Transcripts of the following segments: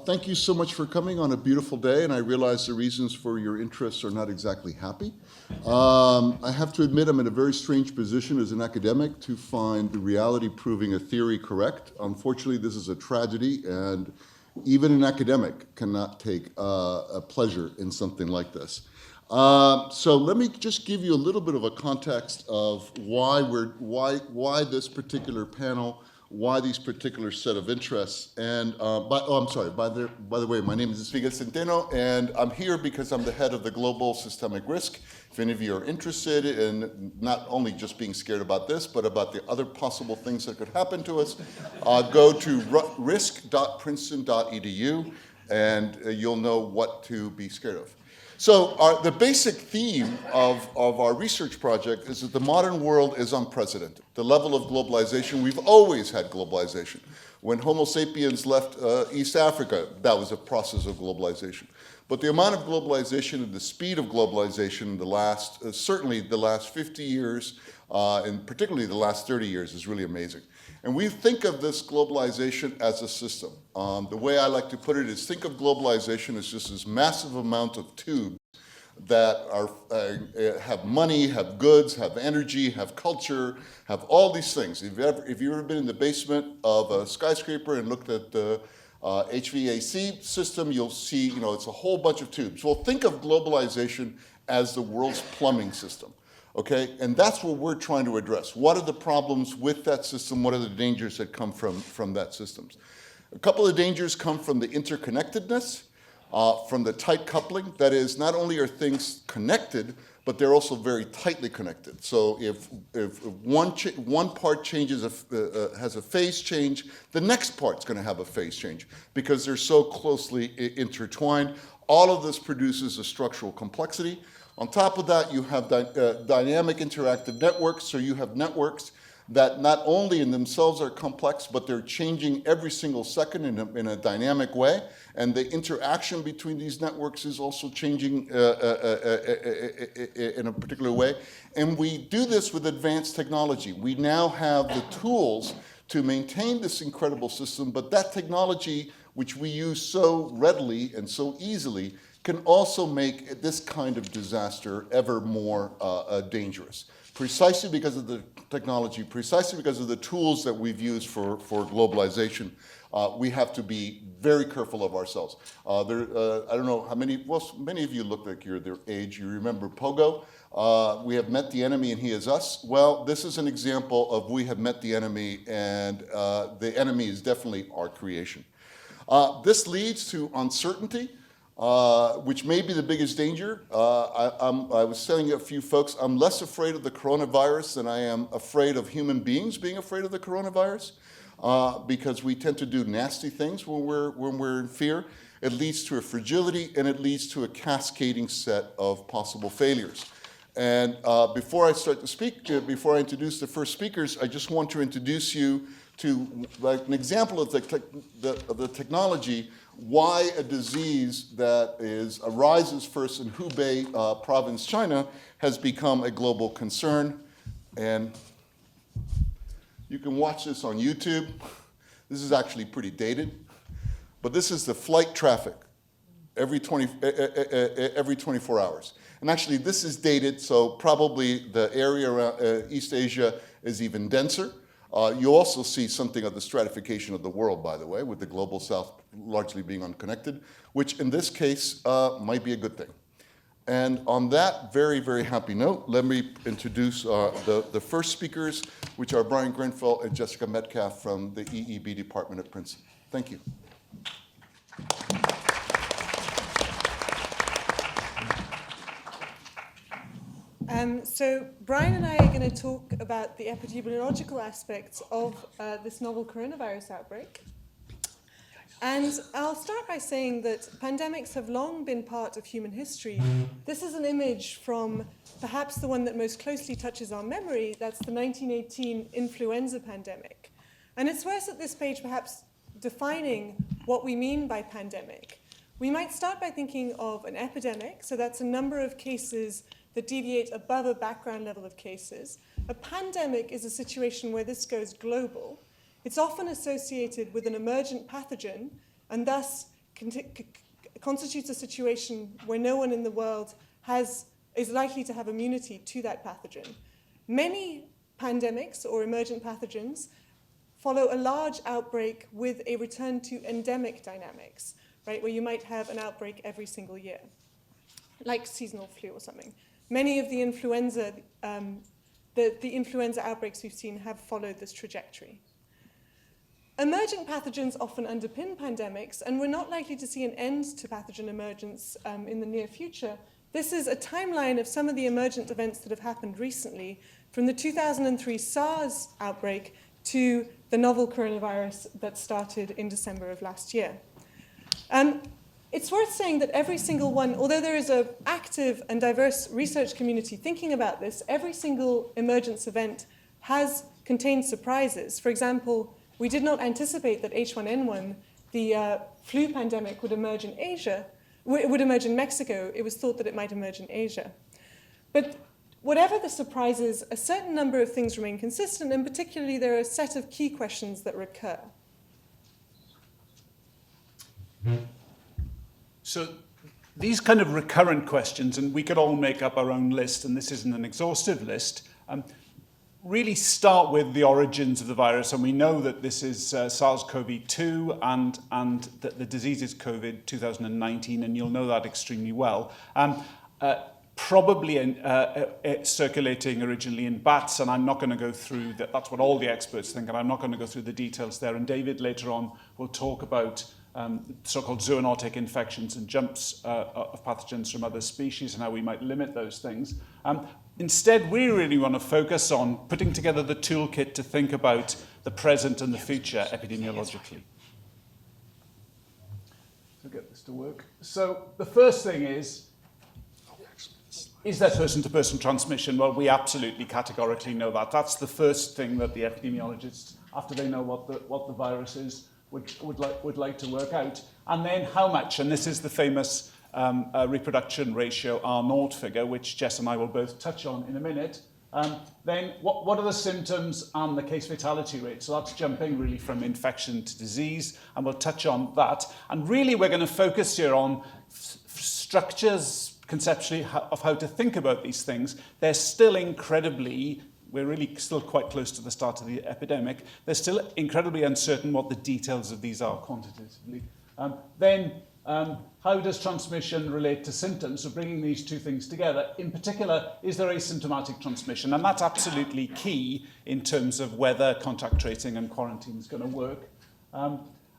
Thank you so much for coming on a beautiful day, and I realize the reasons for your interests are not exactly happy. I have to admit I'm in a very strange position as an academic to find the reality proving a theory correct. Unfortunately, this is a tragedy, and even an academic cannot take a pleasure in something like this. So let me just give you a little bit of a context of why this particular panel, why these particular set of interests. And by the way, my name is Miguel Centeno, and I'm here because I'm the head of the Global Systemic Risk. If any of you are interested in not only just being scared about this, but about the other possible things that could happen to us, go to risk.princeton.edu, and you'll know what to be scared of. So the basic theme of our research project is that the modern world is unprecedented. The level of globalization, we've always had globalization. When Homo sapiens left East Africa, that was a process of globalization. But the amount of globalization and the speed of globalization in the last, certainly the last 50 years, and particularly the last 30 years is really amazing. And we think of this globalization as a system. The way I like to put it is think of globalization as just this massive amount of tubes that have money, have goods, have energy, have culture, have all these things. If you've ever been in the basement of a skyscraper and looked at the HVAC system, you'll see, it's a whole bunch of tubes. Well, think of globalization as the world's plumbing system. Okay, and that's what we're trying to address. What are the problems with that system? What are the dangers that come from that system? A couple of dangers come from the interconnectedness, from the tight coupling. That is, not only are things connected, but they're also very tightly connected. So if one part changes, has a phase change, the next part's going to have a phase change because they're so closely intertwined. All of this produces a structural complexity. On top of that, you have dynamic interactive networks, so you have networks that not only in themselves are complex, but they're changing every single second in a dynamic way, and the interaction between these networks is also changing in a particular way. And we do this with advanced technology. We now have the tools to maintain this incredible system, but that technology, which we use so readily and so easily, can also make this kind of disaster ever more dangerous. Precisely because of the technology, precisely because of the tools that we've used for globalization, we have to be very careful of ourselves. I don't know how many, well, many of you look like you're their age. You remember Pogo? We have met the enemy and he is us. Well, this is an example of we have met the enemy, and the enemy is definitely our creation. This leads to uncertainty. Which may be the biggest danger. I was telling a few folks, I'm less afraid of the coronavirus than I am afraid of human beings being afraid of the coronavirus, because we tend to do nasty things when we're in fear. It leads to a fragility, and it leads to a cascading set of possible failures. And before I start to speak, before I introduce the first speakers, I just want to introduce you to like an example of the technology, why a disease that arises first in Hubei province, China, has become a global concern. And you can watch this on YouTube. This is actually pretty dated, but this is the flight traffic every 24 hours. And actually, this is dated, so probably the area around East Asia is even denser. You also see something of the stratification of the world, by the way, with the global south largely being unconnected, which in this case might be a good thing. And on that very, very happy note, let me introduce the first speakers, which are Brian Grenfell and Jessica Metcalf from the EEB department at Princeton. Thank you. So Brian and I are going to talk about the epidemiological aspects of this novel coronavirus outbreak. And I'll start by saying that pandemics have long been part of human history. This is an image from perhaps the one that most closely touches our memory. That's the 1918 influenza pandemic. And it's worth at this page perhaps defining what we mean by pandemic. We might start by thinking of an epidemic. So that's a number of cases that deviate above a background level of cases. A pandemic is a situation where this goes global. It's often associated with an emergent pathogen and thus constitutes a situation where no one in the world is likely to have immunity to that pathogen. Many pandemics or emergent pathogens follow a large outbreak with a return to endemic dynamics, right, where you might have an outbreak every single year, like seasonal flu or something. Many of the influenza, the influenza outbreaks we've seen have followed this trajectory. Emergent pathogens often underpin pandemics, and we're not likely to see an end to pathogen emergence in the near future. This is a timeline of some of the emergent events that have happened recently, from the 2003 SARS outbreak to the novel coronavirus that started in December of last year. It's worth saying that every single one, although there is an active and diverse research community thinking about this, every single emergence event has contained surprises. For example, we did not anticipate that H1N1, the flu pandemic, would emerge in Asia, would emerge in Mexico. It was thought that it might emerge in Asia. But whatever the surprises, a certain number of things remain consistent, and particularly there are a set of key questions that recur. So these kind of recurrent questions, and we could all make up our own list, and this isn't an exhaustive list, really start with the origins of the virus. And we know that this is SARS-CoV-2 and that the disease is COVID 2019, and you'll know that extremely well. Probably circulating originally in bats, and I'm not going to go through that. That's what all the experts think, and I'm not going to go through the details there. And David later on will talk about so-called zoonotic infections and jumps of pathogens from other species and how we might limit those things. Instead, we really want to focus on putting together the toolkit to think about the present and the future epidemiologically. So get this to work. So the first thing is there person-to-person transmission? Well, we absolutely categorically know that. That's the first thing that the epidemiologists, after they know what the virus is, would like to work out. And then how much? And this is the famous reproduction ratio R0 figure, which Jess and I will both touch on in a minute. Then what are the symptoms and the case fatality rate? So that's jumping really from infection to disease, and we'll touch on that. And really we're going to focus here on structures, conceptually, of how to think about these things. They're still we're really still quite close to the start of the epidemic. They're still incredibly uncertain what the details of these are quantitatively. Then how does transmission relate to symptoms? So bringing these two things together, in particular, is there asymptomatic transmission? And that's absolutely key in terms of whether contact tracing and quarantine is going to work.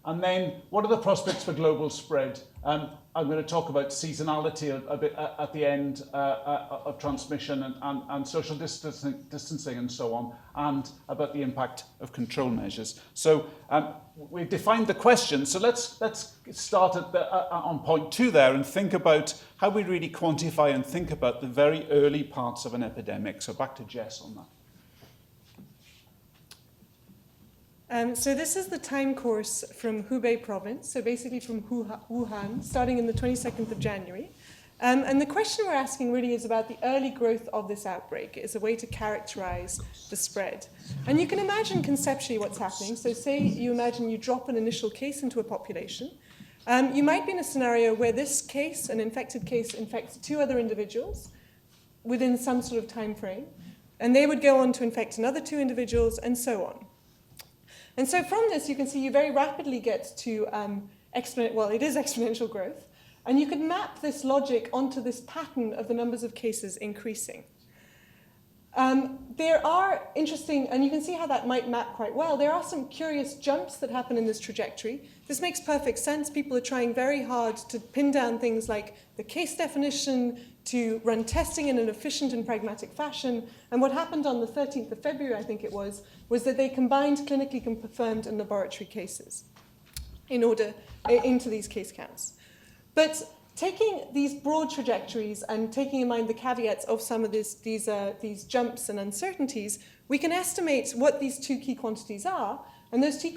And then, what are the prospects for global spread? I'm going to talk about seasonality a bit at the end of transmission and social distancing and so on, and about the impact of control measures. So we've defined the question. So let's start on point 2 there and think about how we really quantify and think about the very early parts of an epidemic. So back to Jess on that. So this is the time course from Hubei province, so basically from Wuhan, starting in the 22nd of January. And the question we're asking really is about the early growth of this outbreak. It's a way to characterize the spread. And you can imagine conceptually what's happening. So say you imagine you drop an initial case into a population. You might be in a scenario where this case, an infected case, infects 2 other individuals within some sort of time frame. And they would go on to infect another 2 individuals, and so on. And so from this, you can see you very rapidly get to exponential growth. And you could map this logic onto this pattern of the numbers of cases increasing. There are interesting, and you can see how that might map quite well. There are some curious jumps that happen in this trajectory. This makes perfect sense. People are trying very hard to pin down things like the case definition, to run testing in an efficient and pragmatic fashion. And what happened on the 13th of February, I think it was that they combined clinically confirmed and laboratory cases into these case counts. But taking these broad trajectories and taking in mind the caveats of some of these jumps and uncertainties, we can estimate what these 2 key quantities are. And those 2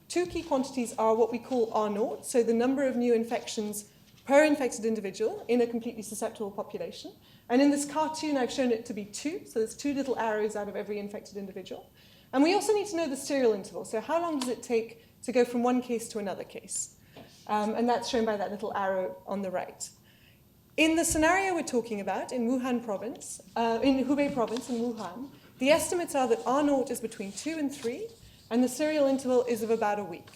key quantities are what we call R0, so the number of new infections per infected individual in a completely susceptible population. And in this cartoon, I've shown it to be 2, so there's 2 little arrows out of every infected individual. And we also need to know the serial interval, so how long does it take to go from one case to another case? And that's shown by that little arrow on the right. In the scenario we're talking about, in Wuhan province, in Hubei province, in Wuhan, the estimates are that R0 is between 2 and 3, and the serial interval is of about a week.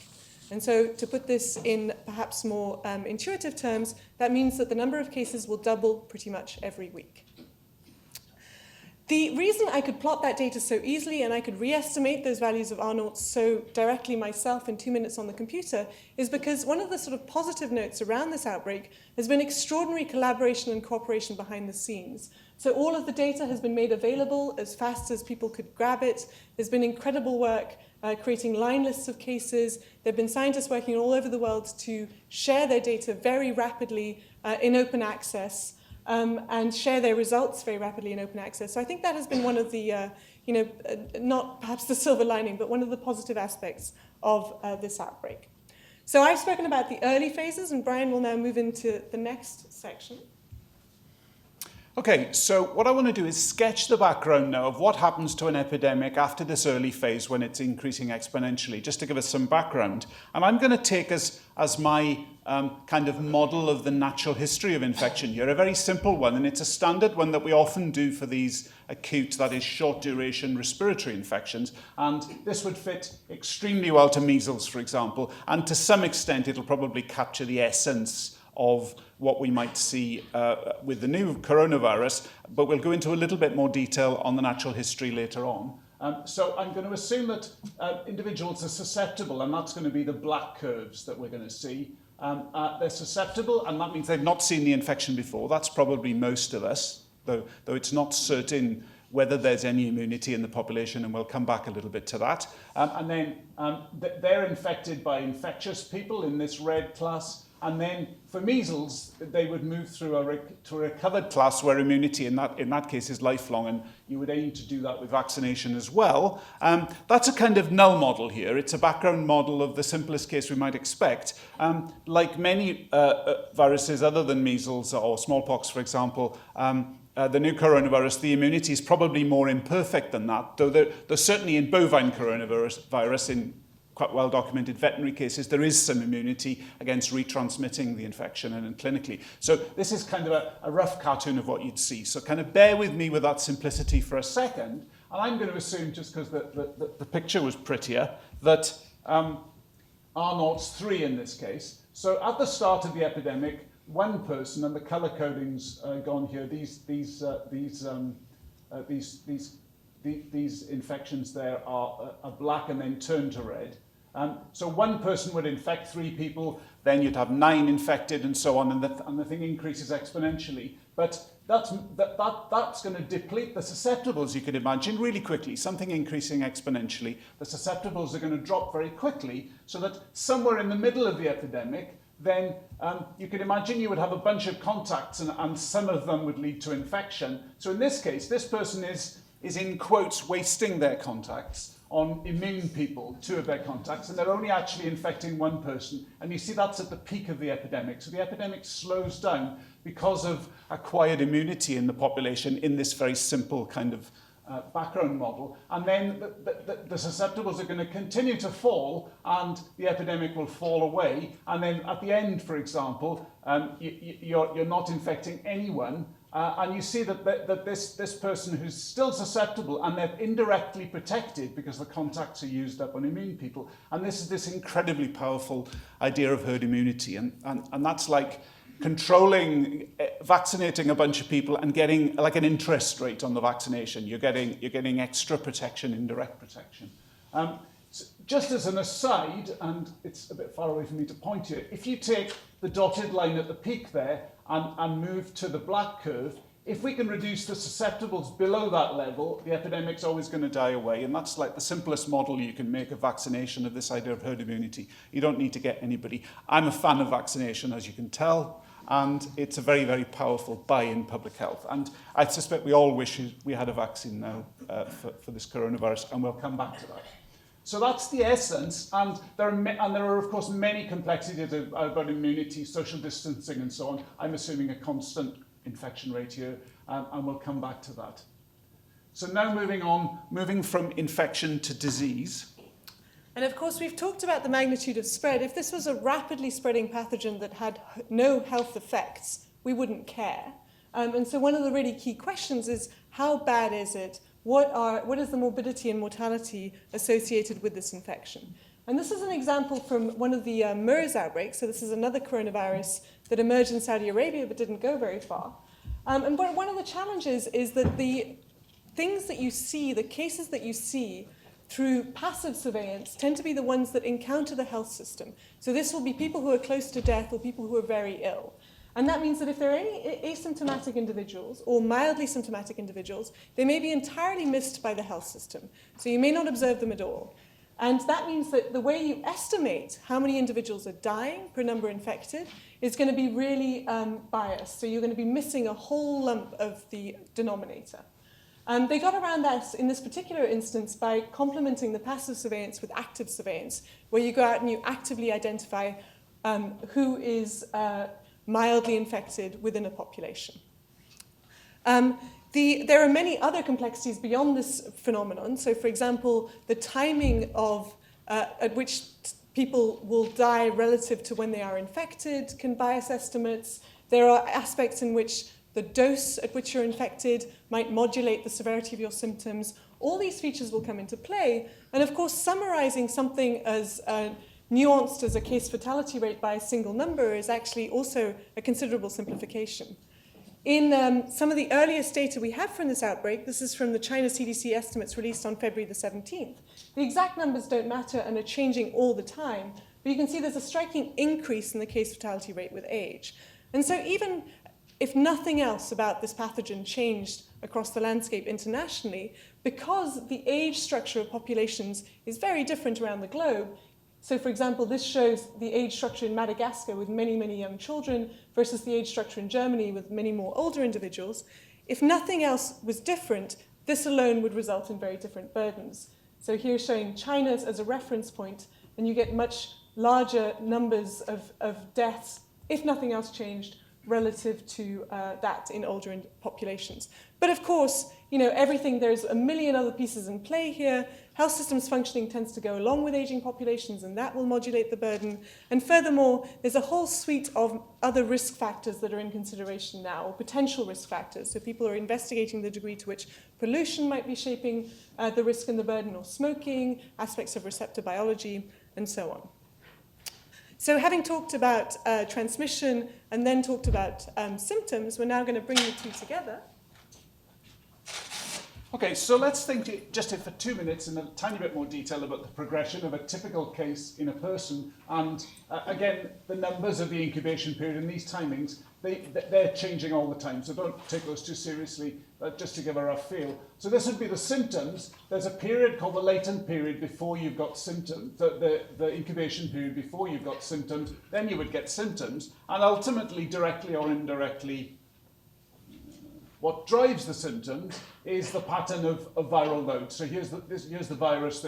And so to put this in perhaps more intuitive terms, that means that the number of cases will double pretty much every week. The reason I could plot that data so easily and I could re-estimate those values of R0 so directly myself in 2 minutes on the computer is because one of the sort of positive notes around this outbreak has been extraordinary collaboration and cooperation behind the scenes. So all of the data has been made available as fast as people could grab it. There's been incredible work creating line lists of cases. There have been scientists working all over the world to share their data very rapidly in open access. And share their results very rapidly in open access. So I think that has been one of the, not perhaps the silver lining, but one of the positive aspects of this outbreak. So I've spoken about the early phases, and Brian will now move into the next section. Okay, so what I want to do is sketch the background now of what happens to an epidemic after this early phase when it's increasing exponentially, just to give us some background. And I'm going to take as my kind of model of the natural history of infection here, a very simple one, and it's a standard one that we often do for these acute, that is short duration respiratory infections. And this would fit extremely well to measles, for example, and to some extent it'll probably capture the essence of what we might see with the new coronavirus, but we'll go into a little bit more detail on the natural history later on. So I'm going to assume that individuals are susceptible, and that's going to be the black curves that we're going to see. They're susceptible, and that means they've not seen the infection before. That's probably most of us, though it's not certain whether there's any immunity in the population, and we'll come back a little bit to that. And then they're infected by infectious people in this red class. And then for measles, they would move through to a recovered class where immunity in that case is lifelong, and you would aim to do that with vaccination as well. That's a kind of null model here. It's a background model of the simplest case we might expect. Like many viruses other than measles or smallpox, for example, the new coronavirus, the immunity is probably more imperfect than that, though there's certainly in bovine coronavirus, in quite well-documented veterinary cases, there is some immunity against retransmitting the infection and clinically. So this is kind of a rough cartoon of what you'd see. So kind of bear with me with that simplicity for a second. And I'm going to assume, just because the picture was prettier, that R0's 3 in this case. So at the start of the epidemic, one person, and the color coding's gone here, these infections there are black and then turn to red. So one person would infect 3 people, then you'd have 9 infected and so on, and the thing increases exponentially. But that's going to deplete the susceptibles, you could imagine, really quickly, something increasing exponentially. The susceptibles are going to drop very quickly, so that somewhere in the middle of the epidemic, then you could imagine you would have a bunch of contacts, and some of them would lead to infection. So in this case, this person is in quotes wasting their contacts on immune people, 2 of their contacts, and they're only actually infecting 1 person. And you see that's at the peak of the epidemic. So the epidemic slows down because of acquired immunity in the population in this very simple kind of background model. And then the susceptibles are going to continue to fall, and the epidemic will fall away. And then at the end, for example, you're not infecting anyone. And you see that this person who's still susceptible, and they're indirectly protected because the contacts are used up on immune people. And this is this incredibly powerful idea of herd immunity. And that's like controlling, vaccinating a bunch of people and getting like an interest rate on the vaccination. You're getting extra protection, indirect protection. So just as an aside, and it's a bit far away for me to point here, if you take the dotted line at the peak there and move to the black curve, if we can reduce the susceptibles below that level, the epidemic's always going to die away. And that's like the simplest model you can make of vaccination, of this idea of herd immunity. You don't need to get anybody. I'm a fan of vaccination, as you can tell, and it's a very, very powerful buy in public health. And I suspect we all wish we had a vaccine now for this coronavirus, and we'll come back to that. So that's the essence, and there are of course many complexities about immunity, social distancing, and so on. I'm assuming a constant infection rate here, and we'll come back to that. So now moving from infection to disease. And of course, we've talked about the magnitude of spread. If this was a rapidly spreading pathogen that had no health effects, we wouldn't care. And so one of the really key questions is, how bad is it? What is the morbidity and mortality associated with this infection? And this is an example from one of the PIIRS outbreaks. So this is another coronavirus that emerged in Saudi Arabia but didn't go very far. And one of the challenges is that the things that you see, the cases that you see through passive surveillance, tend to be the ones that encounter the health system. So this will be people who are close to death or people who are very ill. And that means that if there are any asymptomatic individuals or mildly symptomatic individuals, they may be entirely missed by the health system. So you may not observe them at all. And that means that the way you estimate how many individuals are dying per number infected is going to be really biased. So you're going to be missing a whole lump of the denominator. They got around that in this particular instance by complementing the passive surveillance with active surveillance, where you go out and you actively identify who is mildly infected within a population. There are many other complexities beyond this phenomenon. So, for example, the timing of at which people will die relative to when they are infected can bias estimates. There are aspects in which the dose at which you're infected might modulate the severity of your symptoms. All these features will come into play. And of course, summarizing something as nuanced as a case fatality rate by a single number is actually also a considerable simplification. In some of the earliest data we have from this outbreak, this is from the China CDC estimates released on February the 17th. The exact numbers don't matter and are changing all the time, but you can see there's a striking increase in the case fatality rate with age. And so even if nothing else about this pathogen changed across the landscape internationally, because the age structure of populations is very different around the globe. So, for example, this shows the age structure in Madagascar with many, many young children versus the age structure in Germany with many more older individuals. If nothing else was different, this alone would result in very different burdens. So here showing China as a reference point, and you get much larger numbers of deaths, if nothing else changed, relative to that in older populations. But of course, there's a million other pieces in play here. Health systems functioning tends to go along with aging populations, and that will modulate the burden. And furthermore, there's a whole suite of other risk factors that are in consideration now, or potential risk factors. So people are investigating the degree to which pollution might be shaping the risk and the burden, or smoking, aspects of receptor biology, and so on. So having talked about transmission and then talked about symptoms, we're now going to bring the two together. Okay, so let's think just for 2 minutes in a tiny bit more detail about the progression of a typical case in a person. And again, the numbers of the incubation period and these timings, they're changing all the time. So don't take those too seriously, just to give a rough feel. So this would be the symptoms. There's a period called the latent period before you've got symptoms, the incubation period before you've got symptoms. Then you would get symptoms. And ultimately, directly or indirectly, what drives the symptoms is the pattern of viral load. So here's the virus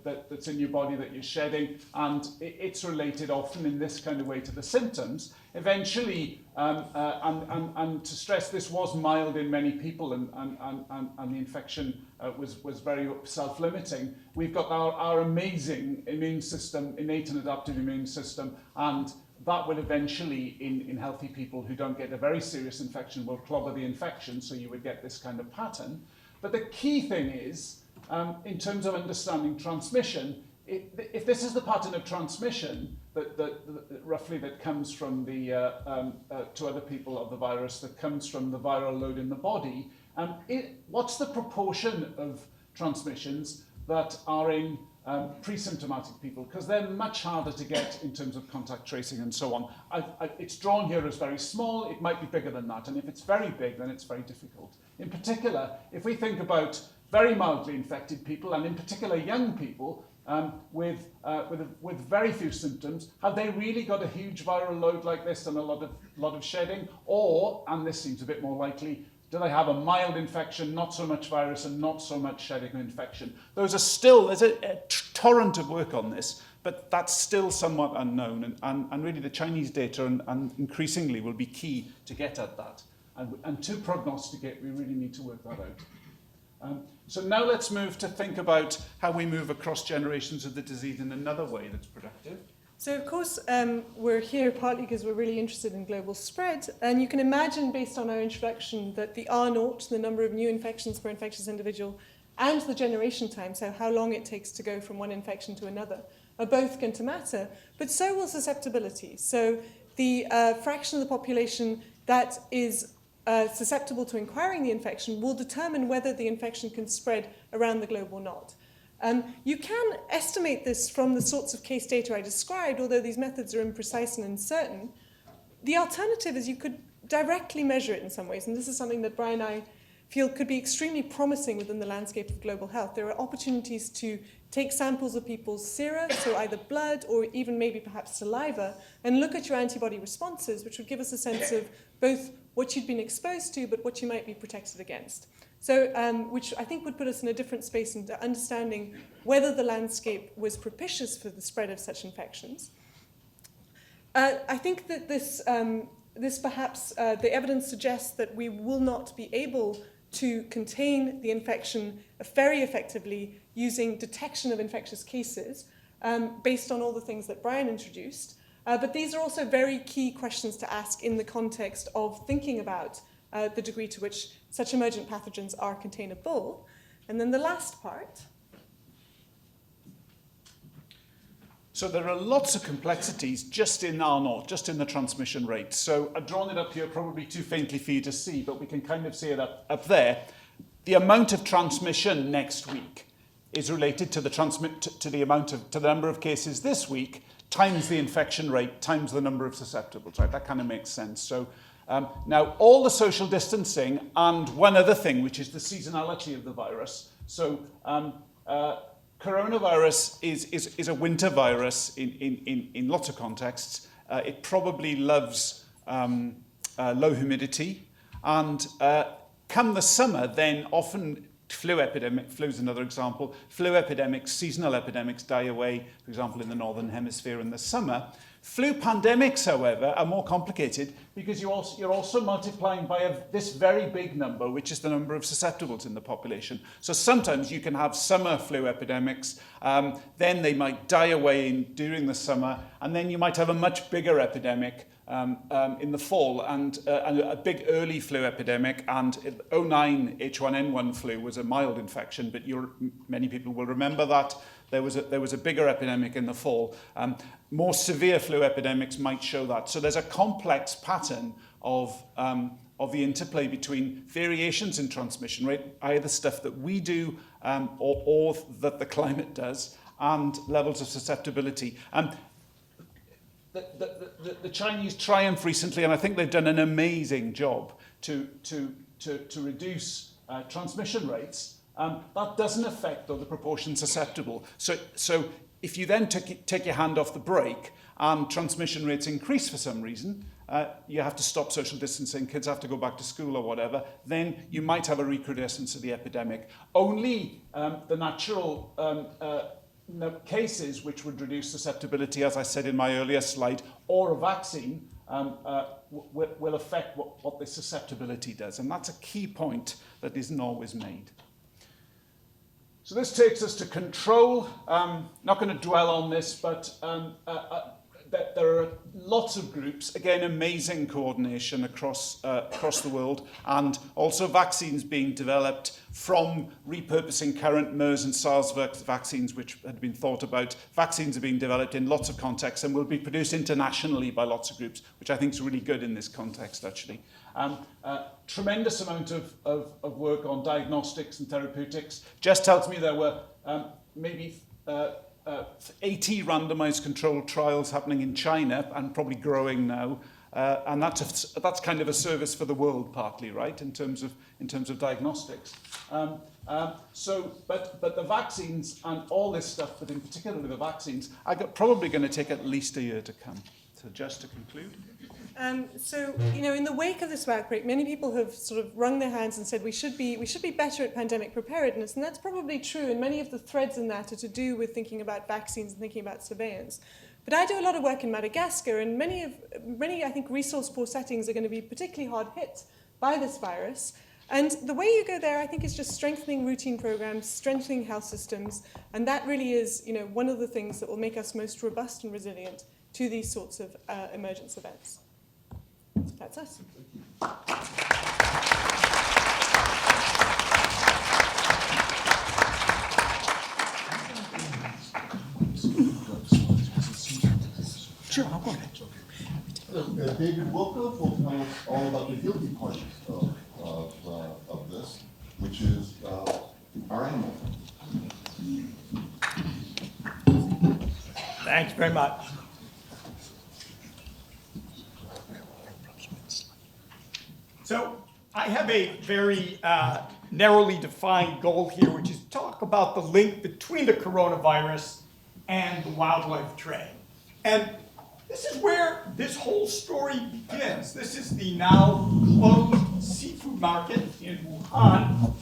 that's in your body that you're shedding, and it's related often in this kind of way to the symptoms. Eventually, and to stress, this was mild in many people, and the infection was very self-limiting. We've got our amazing immune system, innate and adaptive immune system, and that will eventually, in healthy people who don't get a very serious infection, will clobber the infection, so you would get this kind of pattern. But the key thing is, in terms of understanding transmission, if this is the pattern of transmission roughly that comes from to other people of the virus, that comes from the viral load in the body, what's the proportion of transmissions that are in pre-symptomatic people, because they're much harder to get in terms of contact tracing and so on. It's drawn here as very small. It might be bigger than that, and if it's very big, then it's very difficult. In particular, if we think about very mildly infected people, and in particular young people with very few symptoms, have they really got a huge viral load like this and a lot of shedding, or, and this seems a bit more likely, do they have a mild infection, not so much virus and not so much shedding infection? Those are still, there's a torrent of work on this, but that's still somewhat unknown. And really the Chinese data and increasingly will be key to get at that. And to prognosticate, we really need to work that So now let's move to think about how we move across generations of the disease in another way that's productive. So, of course, we're here partly because we're really interested in global spread. And you can imagine, based on our introduction, that the R0, the number of new infections per infectious individual, and the generation time, so how long it takes to go from one infection to another, are both going to matter. But so will susceptibility. So the fraction of the population that is susceptible to acquiring the infection will determine whether the infection can spread around the globe or not. You can estimate this from the sorts of case data I described, although these methods are imprecise and uncertain. The alternative is you could directly measure it in some ways, and this is something that Brian and I feel could be extremely promising within the landscape of global health. There are opportunities to take samples of people's sera, so either blood or even maybe perhaps saliva, and look at your antibody responses, which would give us a sense of both what you'd been exposed to, but what you might be protected against. So, which I think would put us in a different space into understanding whether the landscape was propitious for the spread of such infections. I think that this perhaps, the evidence suggests that we will not be able to contain the infection very effectively using detection of infectious cases based on all the things that Brian introduced. But these are also very key questions to ask in the context of thinking about the degree to which such emergent pathogens are containable. And then the last part. So there are lots of complexities just in R0, just in the transmission rate. So I've drawn it up here, probably too faintly for you to see, but we can kind of see it up there. The amount of transmission next week is related to the number of cases this week times the infection rate times the number of susceptibles, right? That kind of makes sense. So now all the social distancing and one other thing, which is the seasonality of the virus. So coronavirus is a winter virus in lots of contexts. It probably loves low humidity. And come the summer, then often flu is another example. Flu epidemics, seasonal epidemics die away, for example, in the Northern Hemisphere in the summer. Flu pandemics, however, are more complicated because you're also multiplying by this very big number, which is the number of susceptibles in the population. So sometimes you can have summer flu epidemics, then they might die away during the summer, and then you might have a much bigger epidemic in the fall, and a big early flu epidemic. And 2009 H1N1 flu was a mild infection, but many people will remember that. There was a bigger epidemic in the fall. More severe flu epidemics might show that. So there's a complex pattern of the interplay between variations in transmission rate, either stuff that we do or that the climate does, and levels of susceptibility. The Chinese triumph recently, and I think they've done an amazing job to reduce transmission rates. That doesn't affect the proportion susceptible. So if you then take your hand off the brake and transmission rates increase for some reason, you have to stop social distancing, kids have to go back to school or whatever, then you might have a recrudescence of the epidemic. Only the natural cases which would reduce susceptibility, as I said in my earlier slide, or a vaccine will affect what the susceptibility does. And that's a key point that isn't always made. So this takes us to control. Not going to dwell on this, but there are lots of groups, again, amazing coordination across the world, and also vaccines being developed from repurposing current MERS and SARS vaccines, which had been thought about. Vaccines are being developed in lots of contexts and will be produced internationally by lots of groups, which I think is really good in this context, actually. Tremendous amount of work on diagnostics and therapeutics. Jess tells me there were maybe 80 randomized controlled trials happening in China and probably growing now. And that's kind of a service for the world, partly, right, in terms of diagnostics. But the vaccines and all this stuff, but in particular the vaccines, probably going to take at least a year to come. So just to conclude. So, in the wake of this outbreak, many people have sort of wrung their hands and said we should be better at pandemic preparedness, and that's probably true, and many of the threads in that are to do with thinking about vaccines and thinking about surveillance. But I do a lot of work in Madagascar, and many I think, resource-poor settings are going to be particularly hard hit by this virus. And the way you go there, I think, is just strengthening routine programs, strengthening health systems, and that really is, one of the things that will make us most robust and resilient to these sorts of emergence events. That's us. Sure, I'll go ahead. David Wilkov will tell us all about the guilty parties of this, which is our animal. Thanks very much. So I have a very narrowly defined goal here, which is to talk about the link between the coronavirus and the wildlife trade. And this is where this whole story begins. This is the now closed seafood market in Wuhan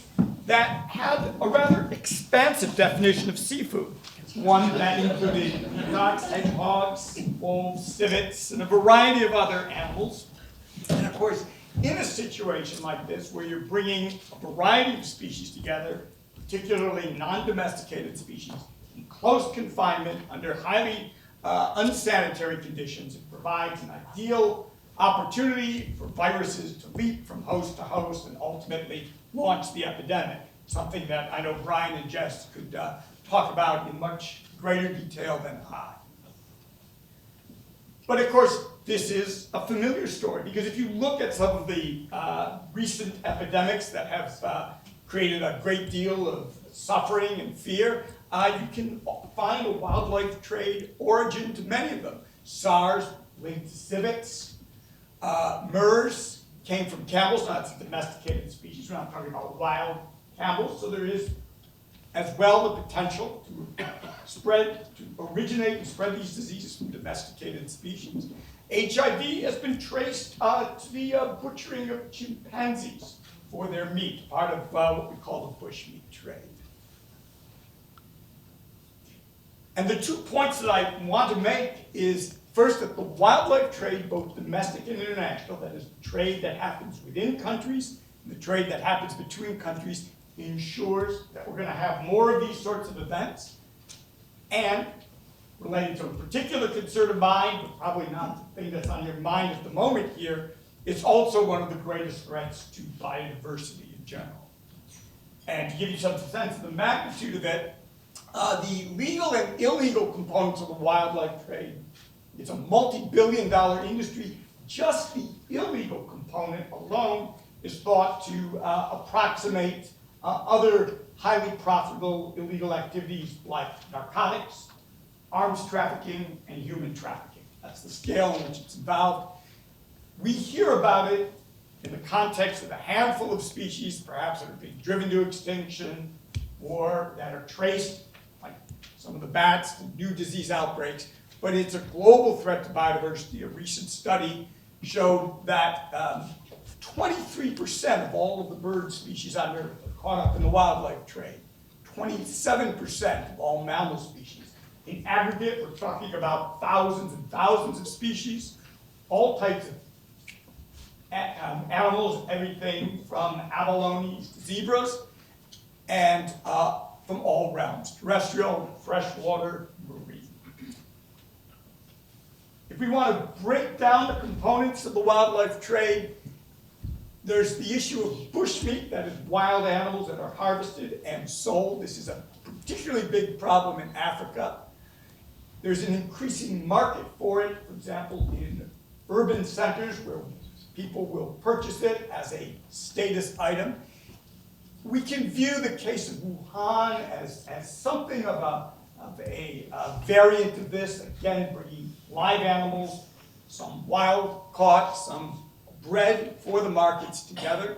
that had a rather expansive definition of seafood. One that included peacocks, hedgehogs, wolves, civets, and a variety of other animals. And of course, in a situation like this, where you're bringing a variety of species together, particularly non-domesticated species, in close confinement under highly unsanitary conditions, it provides an ideal opportunity for viruses to leap from host to host and ultimately launch the epidemic, something that I know Brian and Jess could talk about in much greater detail than I. But of course, this is a familiar story, because if you look at some of the recent epidemics that have created a great deal of suffering and fear, you can find a wildlife trade origin to many of them. SARS linked to civets. MERS came from camels. Now, it's a domesticated species. We're not talking about wild camels. So there is, as well, the potential to originate and spread these diseases from domesticated species. HIV has been traced to the butchering of chimpanzees for their meat, part of what we call the bushmeat trade. And the 2 points that I want to make is, first, that the wildlife trade, both domestic and international, that is the trade that happens within countries and the trade that happens between countries, ensures that we're going to have more of these sorts of events. And related to a particular concern of mine, but probably not the thing that's on your mind at the moment here, it's also one of the greatest threats to biodiversity in general. And to give you some sense of the magnitude of it, the legal and illegal components of the wildlife trade, it's a multi-billion-dollar industry. Just the illegal component alone is thought to approximate other highly profitable illegal activities like narcotics, arms trafficking, and human trafficking. That's the scale in which it's involved. We hear about it in the context of a handful of species, perhaps that are being driven to extinction, or that are traced, like some of the bats, to new disease outbreaks. But it's a global threat to biodiversity. A recent study showed that 23% of all of the bird species on Earth are caught up in the wildlife trade. 27% of all mammal species. In aggregate, we're talking about thousands and thousands of species, all types of animals, everything from abalones to zebras, and from all realms, terrestrial, freshwater, marine. If we want to break down the components of the wildlife trade, there's the issue of bushmeat, that is wild animals that are harvested and sold. This is a particularly big problem in Africa. There's an increasing market for it, for example, in urban centers where people will purchase it as a status item. We can view the case of Wuhan as something of a variant of this, again, bringing live animals, some wild caught, some bred for the markets together.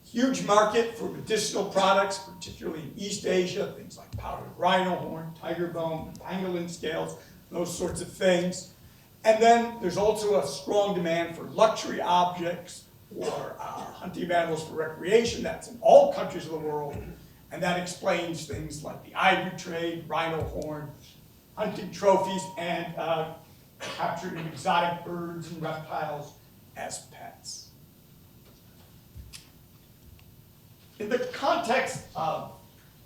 Huge market for medicinal products, particularly in East Asia, things like powdered rhino horn, tiger bone, pangolin scales, those sorts of things. And then there's also a strong demand for luxury objects or hunting animals for recreation. That's in all countries of the world. And that explains things like the ivory trade, rhino horn, hunting trophies, and captured exotic birds and reptiles as pets. in the context of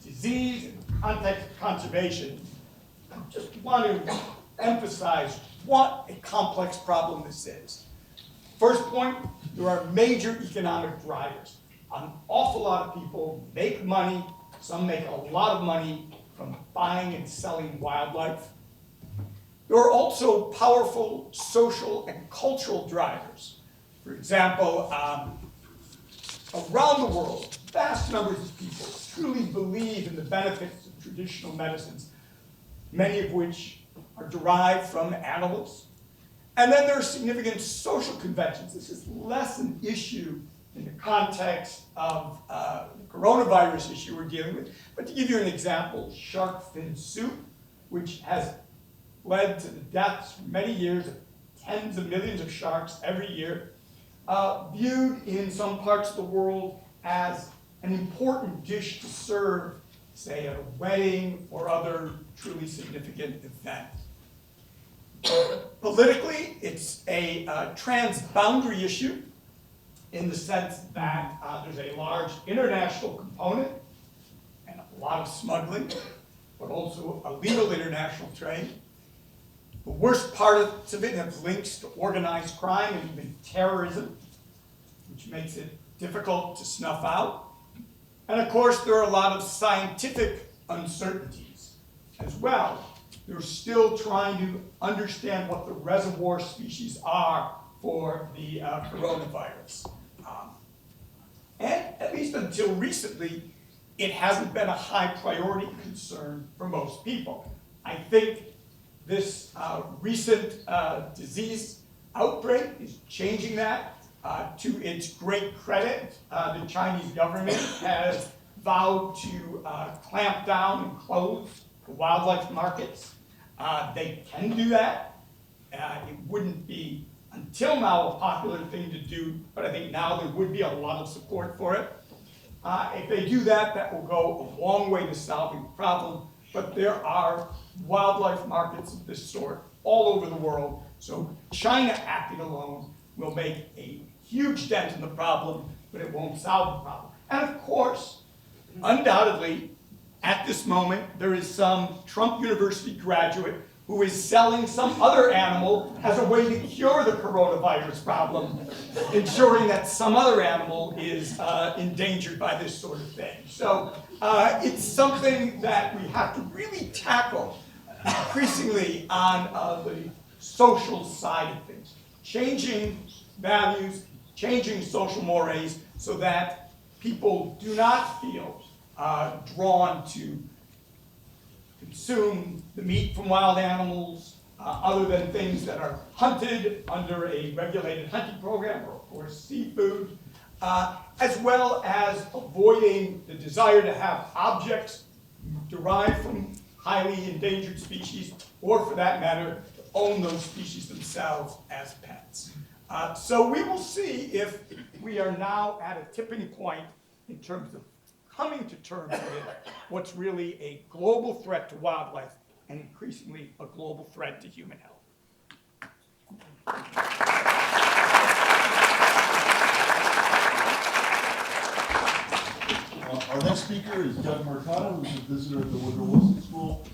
disease, in the context of conservation, I just want to emphasize what a complex problem this is. First point, there are major economic drivers. An awful lot of people make money, some make a lot of money from buying and selling wildlife. There are also powerful social and cultural drivers. For example, around the world, vast numbers of people truly believe in the benefits of traditional medicines, many of which are derived from animals. And then there are significant social conventions. This is less an issue in the context of the coronavirus issue we're dealing with. But to give you an example, shark fin soup, which has led to the deaths for many years of tens of millions of sharks every year, viewed in some parts of the world as an important dish to serve, say, at a wedding or other truly significant event. Politically, it's a transboundary issue in the sense that there's a large international component and a lot of smuggling, but also illegal international trade. The worst part of it have links to organized crime and even terrorism, which makes it difficult to snuff out. And of course, there are a lot of scientific uncertainties as well. They're still trying to understand what the reservoir species are for the coronavirus. And at least until recently, it hasn't been a high priority concern for most people. I think this recent disease outbreak is changing that. To its great credit, the Chinese government has vowed to clamp down and close the wildlife markets. They can do that. It wouldn't be, until now, a popular thing to do, but I think now there would be a lot of support for it. If they do that, that will go a long way to solving the problem, but there are wildlife markets of this sort all over the world, so China acting alone will make a huge dent in the problem, but it won't solve the problem. And of course, undoubtedly, at this moment, there is some Trump University graduate who is selling some other animal as a way to cure the coronavirus problem, ensuring that some other animal is endangered by this sort of thing. So it's something that we have to really tackle increasingly on the social side of things. Changing values, changing social mores so that people do not feel drawn to consume the meat from wild animals other than things that are hunted under a regulated hunting program, or of course seafood, as well as avoiding the desire to have objects derived from highly endangered species, or for that matter, to own those species themselves as pets. So we will see if we are now at a tipping point in terms of coming to terms with what's really a global threat to wildlife and increasingly a global threat to human health. Our next speaker is Doug Mercado, who's a visitor at the Woodrow Wilson School.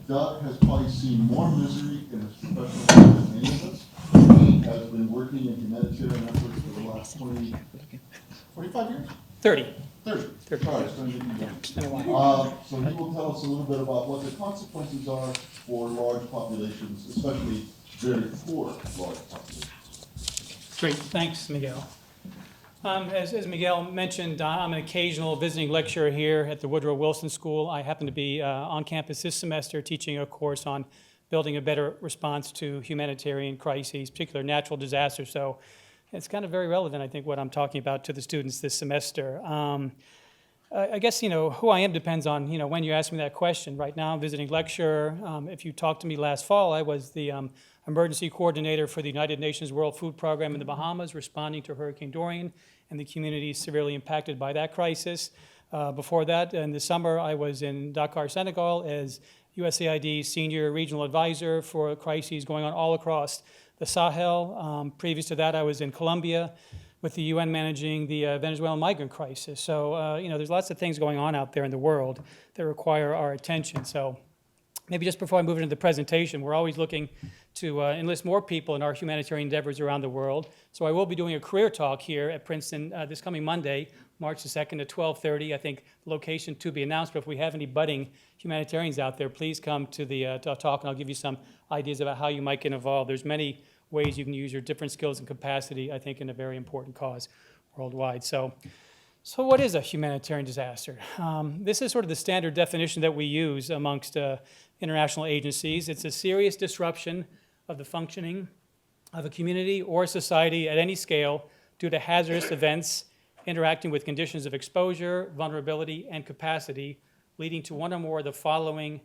Doug has probably seen more misery in his professional life than any of us. He has been working in humanitarian efforts for the last 45 years? 30. 30. 30. All right, so you can- Yeah, it's been a while. So he will tell us a little bit about what the consequences are for large populations, especially very poor large populations. Great, thanks, Miguel. As Miguel mentioned, I'm an occasional visiting lecturer here at the Woodrow Wilson School. I happen to be on campus this semester teaching a course on building a better response to humanitarian crises, particularly natural disasters. So it's kind of very relevant, I think, what I'm talking about to the students this semester. I guess, who I am depends on, when you ask me that question. Right now, I'm visiting lecturer. If you talked to me last fall, I was the emergency coordinator for the United Nations World Food Program in the Bahamas, responding to Hurricane Dorian and the communities severely impacted by that crisis. Before that, in the summer, I was in Dakar, Senegal, as USAID Senior Regional Advisor for crises going on all across the Sahel. Previous to that, I was in Colombia with the UN managing the Venezuelan migrant crisis. So, there's lots of things going on out there in the world that require our attention. So maybe just before I move into the presentation, we're always looking to enlist more people in our humanitarian endeavors around the world. So I will be doing a career talk here at Princeton this coming Monday, March the 2nd at 12:30. I think the location to be announced, but if we have any budding humanitarians out there, please come to the talk, and I'll give you some ideas about how you might get involved. There's many ways you can use your different skills and capacity, I think, in a very important cause worldwide. So what is a humanitarian disaster? This is sort of the standard definition that we use amongst international agencies. It's a serious disruption of the functioning of a community or society at any scale due to hazardous events interacting with conditions of exposure, vulnerability, and capacity, leading to one or more of the following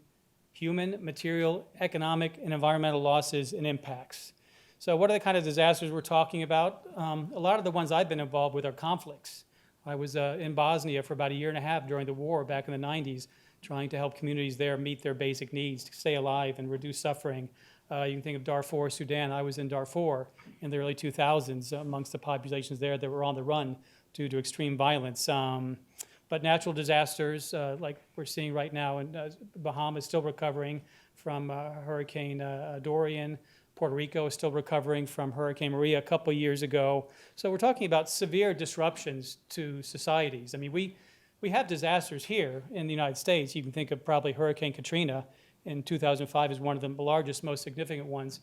human, material, economic, and environmental losses and impacts. So what are the kind of disasters we're talking about? A lot of the ones I've been involved with are conflicts. I was in Bosnia for about a year and a half during the war back in the 90s, trying to help communities there meet their basic needs to stay alive and reduce suffering. You can think of Darfur, Sudan. I was in Darfur in the early 2000s amongst the populations there that were on the run due to extreme violence. But natural disasters, like we're seeing right now in Bahamas, still recovering from Hurricane Dorian. Puerto Rico is still recovering from Hurricane Maria a couple years ago. So we're talking about severe disruptions to societies. I mean, we have disasters here in the United States. You can think of probably Hurricane Katrina in 2005 as one of the largest, most significant ones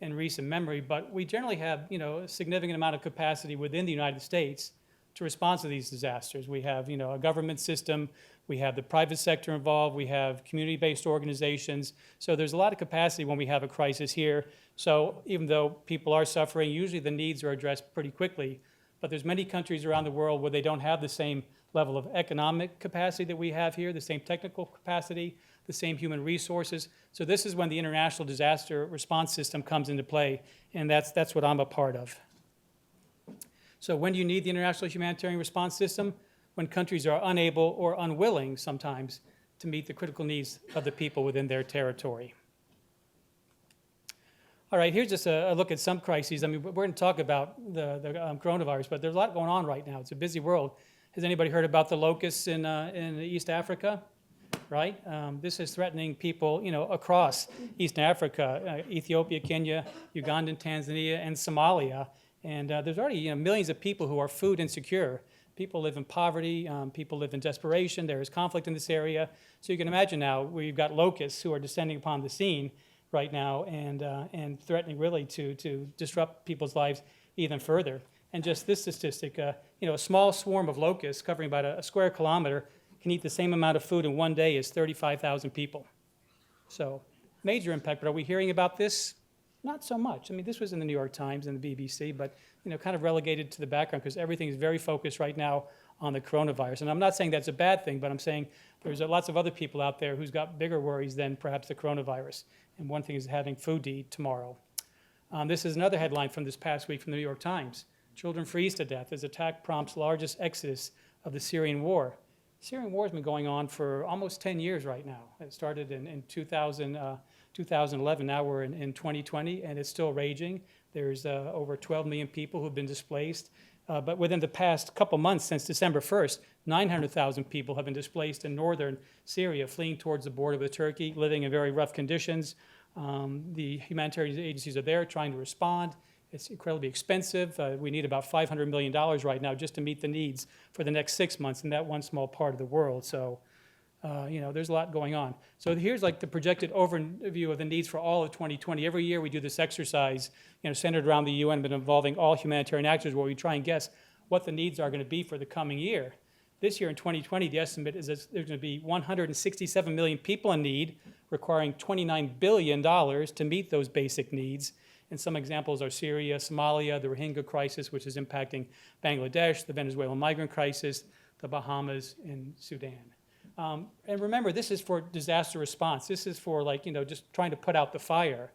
in recent memory. But we generally have, a significant amount of capacity within the United States to respond to these disasters. We have, a government system, we have the private sector involved, we have community-based organizations. So there's a lot of capacity when we have a crisis here. So even though people are suffering, usually the needs are addressed pretty quickly. But there's many countries around the world where they don't have the same level of economic capacity that we have here, the same technical capacity, the same human resources. So this is when the international disaster response system comes into play, and that's what I'm a part of. So when do you need the international humanitarian response system? When countries are unable or unwilling sometimes to meet the critical needs of the people within their territory. All right, here's just a look at some crises. I mean, we're going to talk about the coronavirus, but there's a lot going on right now. It's a busy world. Has anybody heard about the locusts in East Africa? Right? This is threatening people, across Eastern Africa, Ethiopia, Kenya, Uganda, Tanzania, and Somalia. And there's already millions of people who are food insecure. People live in poverty. People live in desperation. There is conflict in this area. So you can imagine now we've got locusts who are descending upon the scene right now and threatening really to disrupt people's lives even further. And just this statistic, a small swarm of locusts covering about a square kilometer can eat the same amount of food in one day as 35,000 people. So major impact, but are we hearing about this? Not so much. I mean, this was in the New York Times and the BBC, but kind of relegated to the background because everything is very focused right now on the coronavirus. And I'm not saying that's a bad thing, but I'm saying there's lots of other people out there who's got bigger worries than perhaps the coronavirus. And one thing is having food to eat tomorrow. This is another headline from this past week from the New York Times. Children freeze to death as attack prompts largest exodus of the Syrian war. The Syrian war has been going on for almost 10 years right now. It started in 2011. Now we're in 2020, and it's still raging. There's over 12 million people who've been displaced. But within the past couple months, since December 1st, 900,000 people have been displaced in northern Syria, fleeing towards the border with Turkey, living in very rough conditions. The humanitarian agencies are there trying to respond. It's incredibly expensive. We need about $500 million right now just to meet the needs for the next 6 months in that one small part of the world. So, there's a lot going on. So here's like the projected overview of the needs for all of 2020. Every year we do this exercise, centered around the UN, but involving all humanitarian actors, where we try and guess what the needs are going to be for the coming year. This year in 2020, the estimate is that there's going to be 167 million people in need, requiring $29 billion to meet those basic needs. And some examples are Syria, Somalia, the Rohingya crisis, which is impacting Bangladesh, the Venezuelan migrant crisis, the Bahamas, and Sudan. And remember, this is for disaster response. This is for just trying to put out the fire.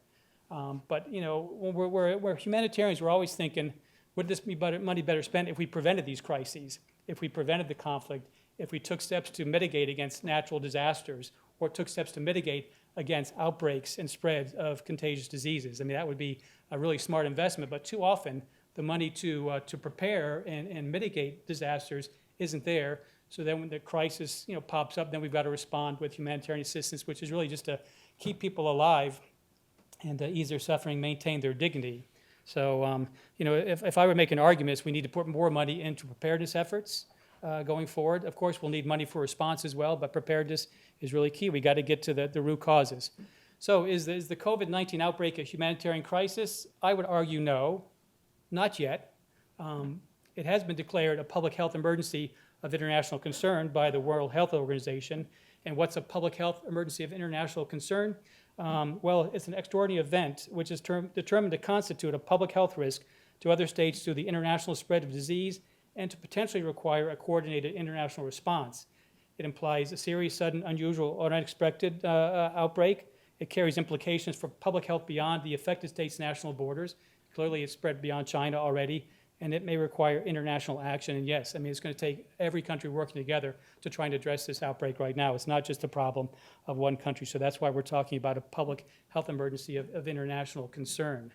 But when we're humanitarians, we're always thinking, would this be money better spent if we prevented these crises, if we prevented the conflict, if we took steps to mitigate against natural disasters, or took steps to mitigate against outbreaks and spreads of contagious diseases? I mean, that would be a really smart investment, but too often the money to prepare and mitigate disasters isn't there. So then when the crisis pops up, then we've got to respond with humanitarian assistance, which is really just to keep people alive and ease their suffering, maintain their dignity. So if I were to make an argument, we need to put more money into preparedness efforts going forward. Of course, we'll need money for response as well, but preparedness is really key. We got to get to the root causes. So is the COVID-19 outbreak a humanitarian crisis? I would argue no, not yet. It has been declared a public health emergency of international concern by the World Health Organization. And what's a public health emergency of international concern? Well, it's an extraordinary event which is determined to constitute a public health risk to other states through the international spread of disease and to potentially require a coordinated international response. It implies a serious, sudden, unusual, or unexpected outbreak. It carries implications for public health beyond the affected state's national borders. Clearly, it's spread beyond China already, and it may require international action. And yes, I mean, it's going to take every country working together to try and address this outbreak right now. It's not just a problem of one country. So that's why we're talking about a public health emergency of international concern.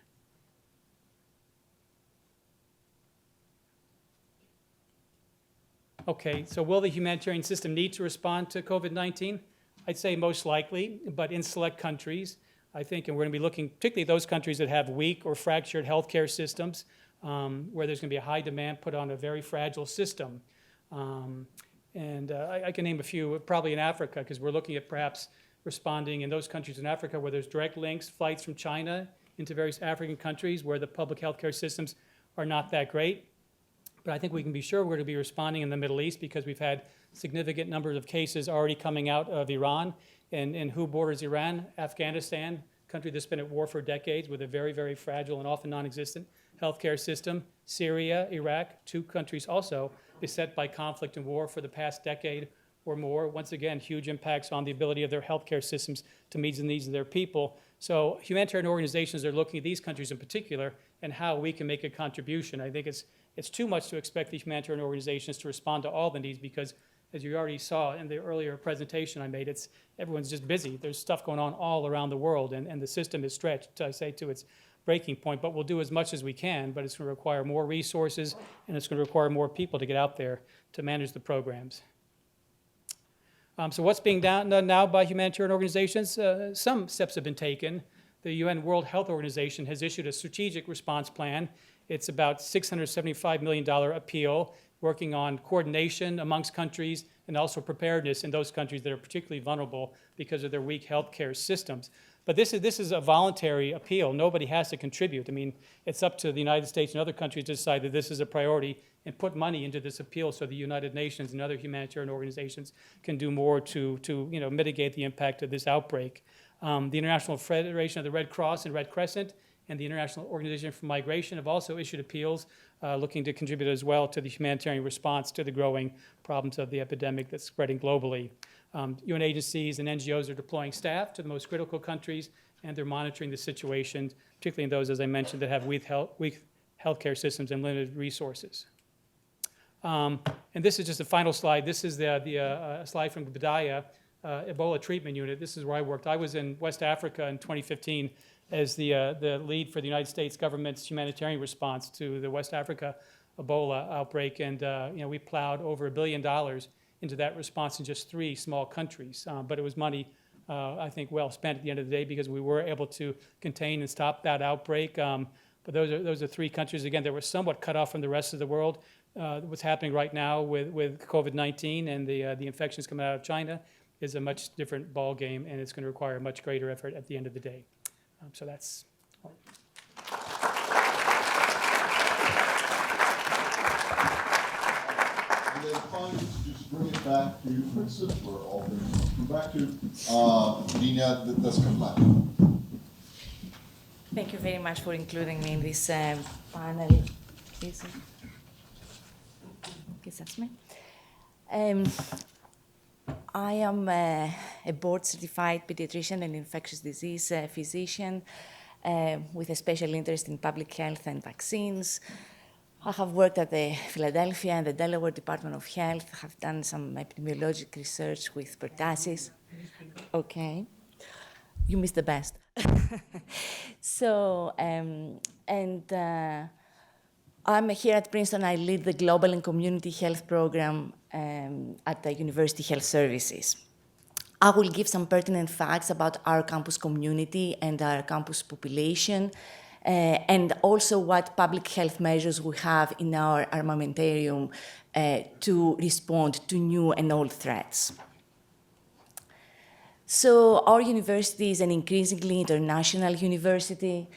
Okay, so will the humanitarian system need to respond to COVID-19? I'd say most likely, but in select countries, I think, and we're going to be looking particularly at those countries that have weak or fractured healthcare systems, where there's going to be a high demand put on a very fragile system. I can name a few, probably in Africa, because we're looking at perhaps responding in those countries in Africa where there's direct links, flights from China into various African countries where the public healthcare systems are not that great. But I think we can be sure we're going to be responding in the Middle East because we've had significant numbers of cases already coming out of Iran. And who borders Iran? Afghanistan, a country that's been at war for decades with a very, very fragile and often non-existent healthcare system. Syria, Iraq, two countries also beset by conflict and war for the past decade or more. Once again, huge impacts on the ability of their healthcare systems to meet the needs of their people. So humanitarian organizations are looking at these countries in particular and how we can make a contribution. I think it's too much to expect the humanitarian organizations to respond to all the needs because, as you already saw in the earlier presentation I made, everyone's just busy. There's stuff going on all around the world, and the system is stretched, I say, to its breaking point. But we'll do as much as we can, but it's going to require more resources, and it's going to require more people to get out there to manage the programs. So what's being done now by humanitarian organizations? Some steps have been taken. The UN World Health Organization has issued a strategic response plan. It's about $675 million appeal, working on coordination amongst countries and also preparedness in those countries that are particularly vulnerable because of their weak healthcare systems. But this is a voluntary appeal. Nobody has to contribute. I mean, it's up to the United States and other countries to decide that this is a priority and put money into this appeal so the United Nations and other humanitarian organizations can do more to mitigate the impact of this outbreak. The International Federation of the Red Cross and Red Crescent and the International Organization for Migration have also issued appeals looking to contribute as well to the humanitarian response to the growing problems of the epidemic that's spreading globally. UN agencies and NGOs are deploying staff to the most critical countries, and they're monitoring the situation, particularly in those, as I mentioned, that have weak healthcare systems and limited resources. And this is just a final slide. This is the slide from Badaya Ebola Treatment Unit. This is where I worked. I was in West Africa in 2015 as the lead for the United States government's humanitarian response to the West Africa Ebola outbreak. And we plowed over $1 billion into that response in just 3 small countries. But it was money, I think, well spent at the end of the day because we were able to contain and stop that outbreak. But those are 3 countries, again, that were somewhat cut off from the rest of the world. What's happening right now with COVID-19 and the infections coming out of China is a much different ball game, and it's going to require a much greater effort at the end of the day. So that's all. And then finally, just bring it back to Princeton, where all things come back to. Nina, that's come back. Thank you very much for including me in this panel. I am a board-certified pediatrician and infectious disease physician with a special interest in public health and vaccines. I have worked at the Philadelphia and the Delaware Department of Health. I have done some epidemiologic research with pertussis. Okay. You missed the best. So, I'm here at Princeton. I lead the Global and Community Health Program at the University Health Services. I will give some pertinent facts about our campus community and our campus population, and also what public health measures we have in our armamentarium to respond to new and old threats. So our university is an increasingly international university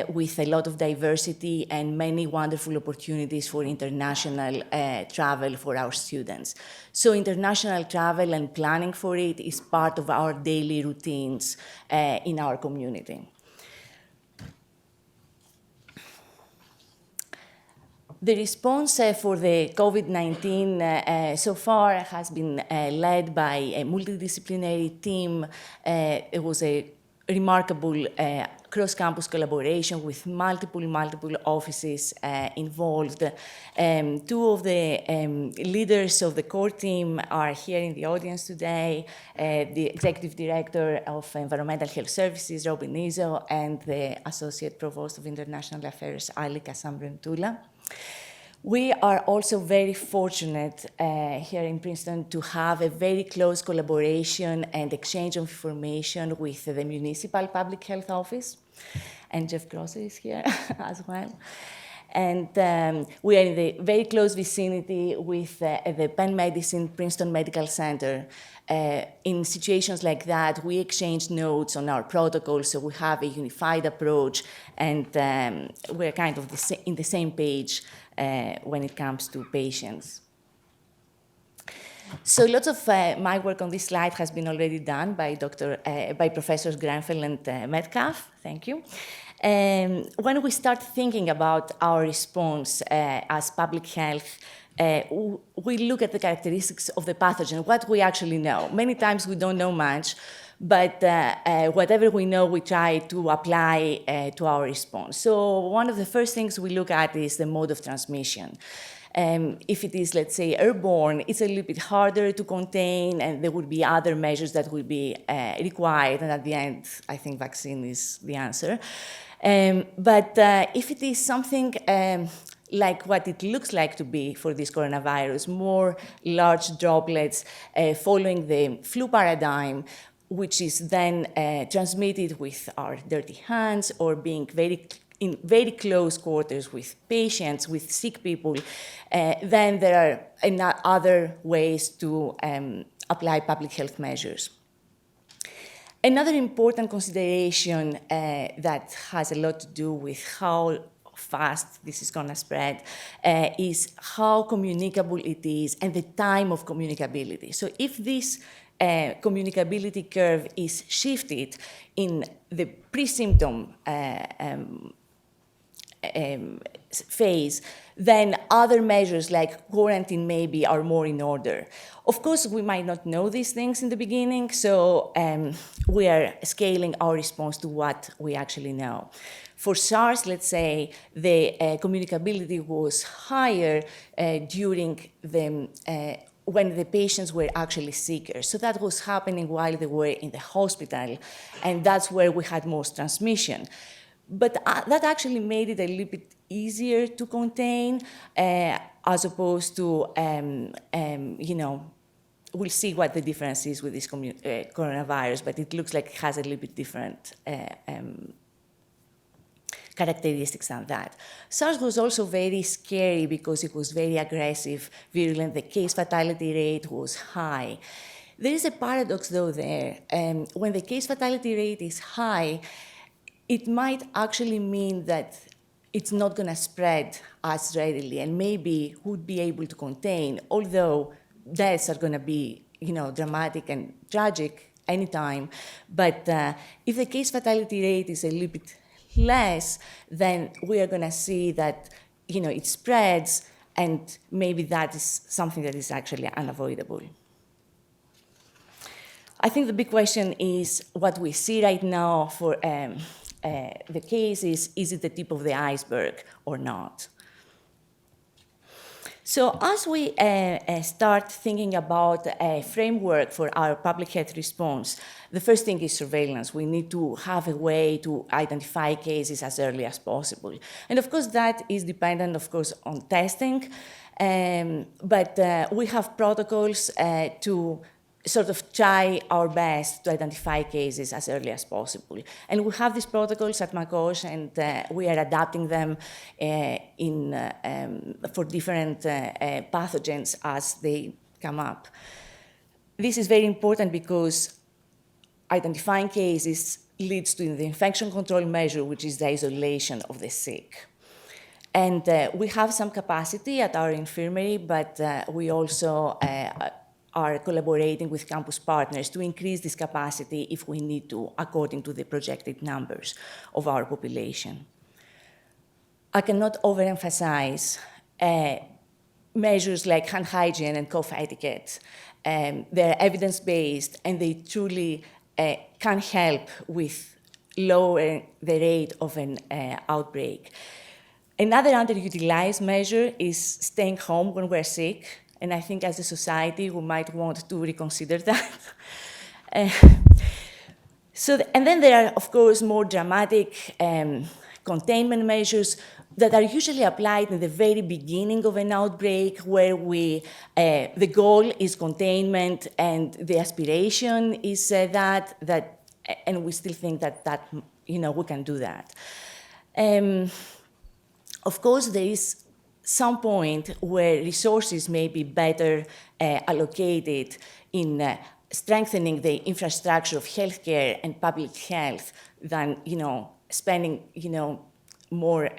with a lot of diversity and many wonderful opportunities for international travel for our students. So international travel and planning for it is part of our daily routines in our community. The response for the COVID-19 so far has been led by a multidisciplinary team. It was a remarkable cross-campus collaboration with multiple offices involved. Two of the leaders of the core team are here in the audience today, the Executive Director of Environmental Health Services, Robin Izzo, and the Associate Provost of International Affairs, Ali Kassam-Bremtula. We are also very fortunate here in Princeton to have a very close collaboration and exchange of information with the Municipal Public Health Office, and Jeff Grosser is here as well. And we are in the very close vicinity with the Penn Medicine Princeton Medical Center. In situations like that, we exchange notes on our protocols, so we have a unified approach, and we're kind of in the same page when it comes to patients. So lots of my work on this slide has been already done by Professors Grenfell and Metcalf. Thank you. When we start thinking about our response as public health, we look at the characteristics of the pathogen, what we actually know. Many times we don't know much, but whatever we know, we try to apply to our response. So one of the first things we look at is the mode of transmission. If it is, let's say, airborne, it's a little bit harder to contain, and there would be other measures that will be required, and at the end, I think vaccine is the answer. But if it is something like what it looks like to be for this coronavirus, more large droplets following the flu paradigm, which is then transmitted with our dirty hands or being in very close quarters with patients, with sick people, then there are other ways to apply public health measures. Another important consideration that has a lot to do with how fast this is going to spread is how communicable it is and the time of communicability. So if this communicability curve is shifted in the pre-symptom phase, then other measures like quarantine maybe are more in order. Of course, we might not know these things in the beginning, so we are scaling our response to what we actually know. For SARS, let's say, the communicability was higher during when the patients were actually sicker. So that was happening while they were in the hospital, and that's where we had most transmission. But that actually made it a little bit easier to contain, as opposed to, we'll see what the difference is with this coronavirus, but it looks like it has a little bit different characteristics than that. SARS was also very scary because it was very aggressive, virulent. The case fatality rate was high. There is a paradox, though, there. When the case fatality rate is high, it might actually mean that it's not going to spread as readily and maybe would be able to contain, although deaths are going to be, dramatic and tragic anytime. But if the case fatality rate is a little bit less, then we are going to see that, it spreads, and maybe that is something that is actually unavoidable. I think the big question is what we see right now for the case is it the tip of the iceberg or not? So as we start thinking about a framework for our public health response, the first thing is surveillance. We need to have a way to identify cases as early as possible. And of course, that is dependent, of course, on testing. But we have protocols to sort of try our best to identify cases as early as possible. And we have these protocols at McCosh, and we are adapting them for different pathogens as they come up. This is very important because identifying cases leads to the infection control measure, which is the isolation of the sick. And we have some capacity at our infirmary, but we also are collaborating with campus partners to increase this capacity if we need to, according to the projected numbers of our population. I cannot overemphasize measures like hand hygiene and cough etiquette. They're evidence-based, and they truly can help with lowering the rate of an outbreak. Another underutilized measure is staying home when we're sick. And I think as a society, we might want to reconsider that. And then there are, of course, more dramatic containment measures that are usually applied in the very beginning of an outbreak, where the goal is containment and the aspiration is and we still think that we can do that. Of course, there is some point where resources may be better allocated in strengthening the infrastructure of healthcare and public health than spending more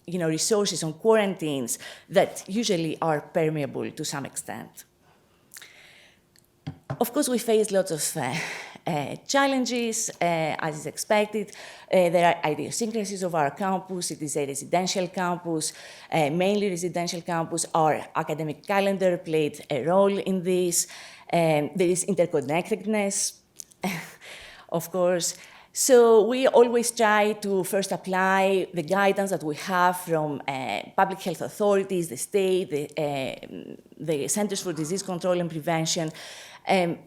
resources on quarantines that usually are permeable to some extent. Of course, we face lots of challenges, as is expected. There are idiosyncrasies of our campus. It is a residential campus, mainly residential campus. Our academic calendar played a role in this. There is interconnectedness, of course. So we always try to first apply the guidance that we have from public health authorities, the state, the Centers for Disease Control and Prevention.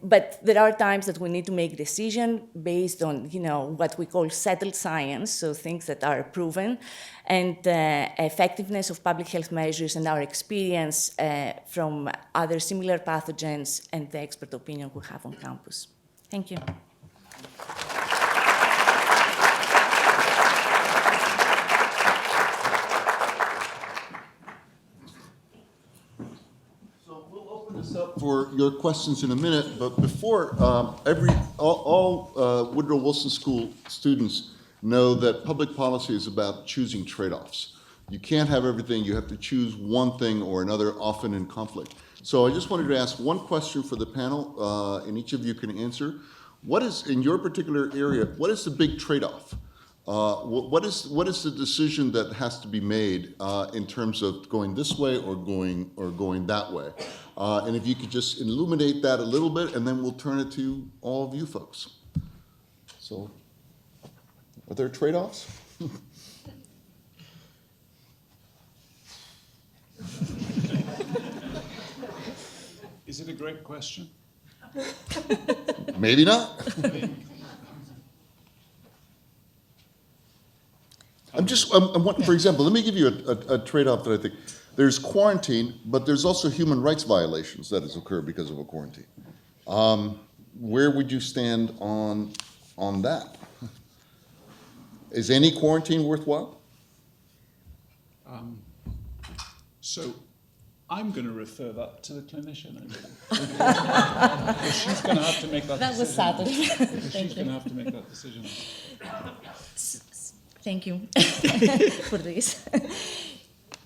But there are times that we need to make decisions based on, what we call settled science, so things that are proven, and effectiveness of public health measures and our experience from other similar pathogens and the expert opinion we have on campus. Thank you. Up for your questions in a minute, but before, all Woodrow Wilson School students know that public policy is about choosing trade-offs. You can't have everything. You have to choose one thing or another, often in conflict. So I just wanted to ask one question for the panel, and each of you can answer. What is, in your particular area, what is the big trade-off? What is the decision that has to be made in terms of going this way or going that way? And if you could just illuminate that a little bit, and then we'll turn it to all of you folks. So, are there trade-offs? Is it a great question? Maybe not. For example, let me give you a trade-off that I think. There's quarantine, but there's also human rights violations that has occurred because of a quarantine. Where would you stand on that? Is any quarantine worthwhile? So I'm going to refer that to the clinician. She's going to have to make that decision. That was subtle. She's going to have to make that decision. Thank you for this.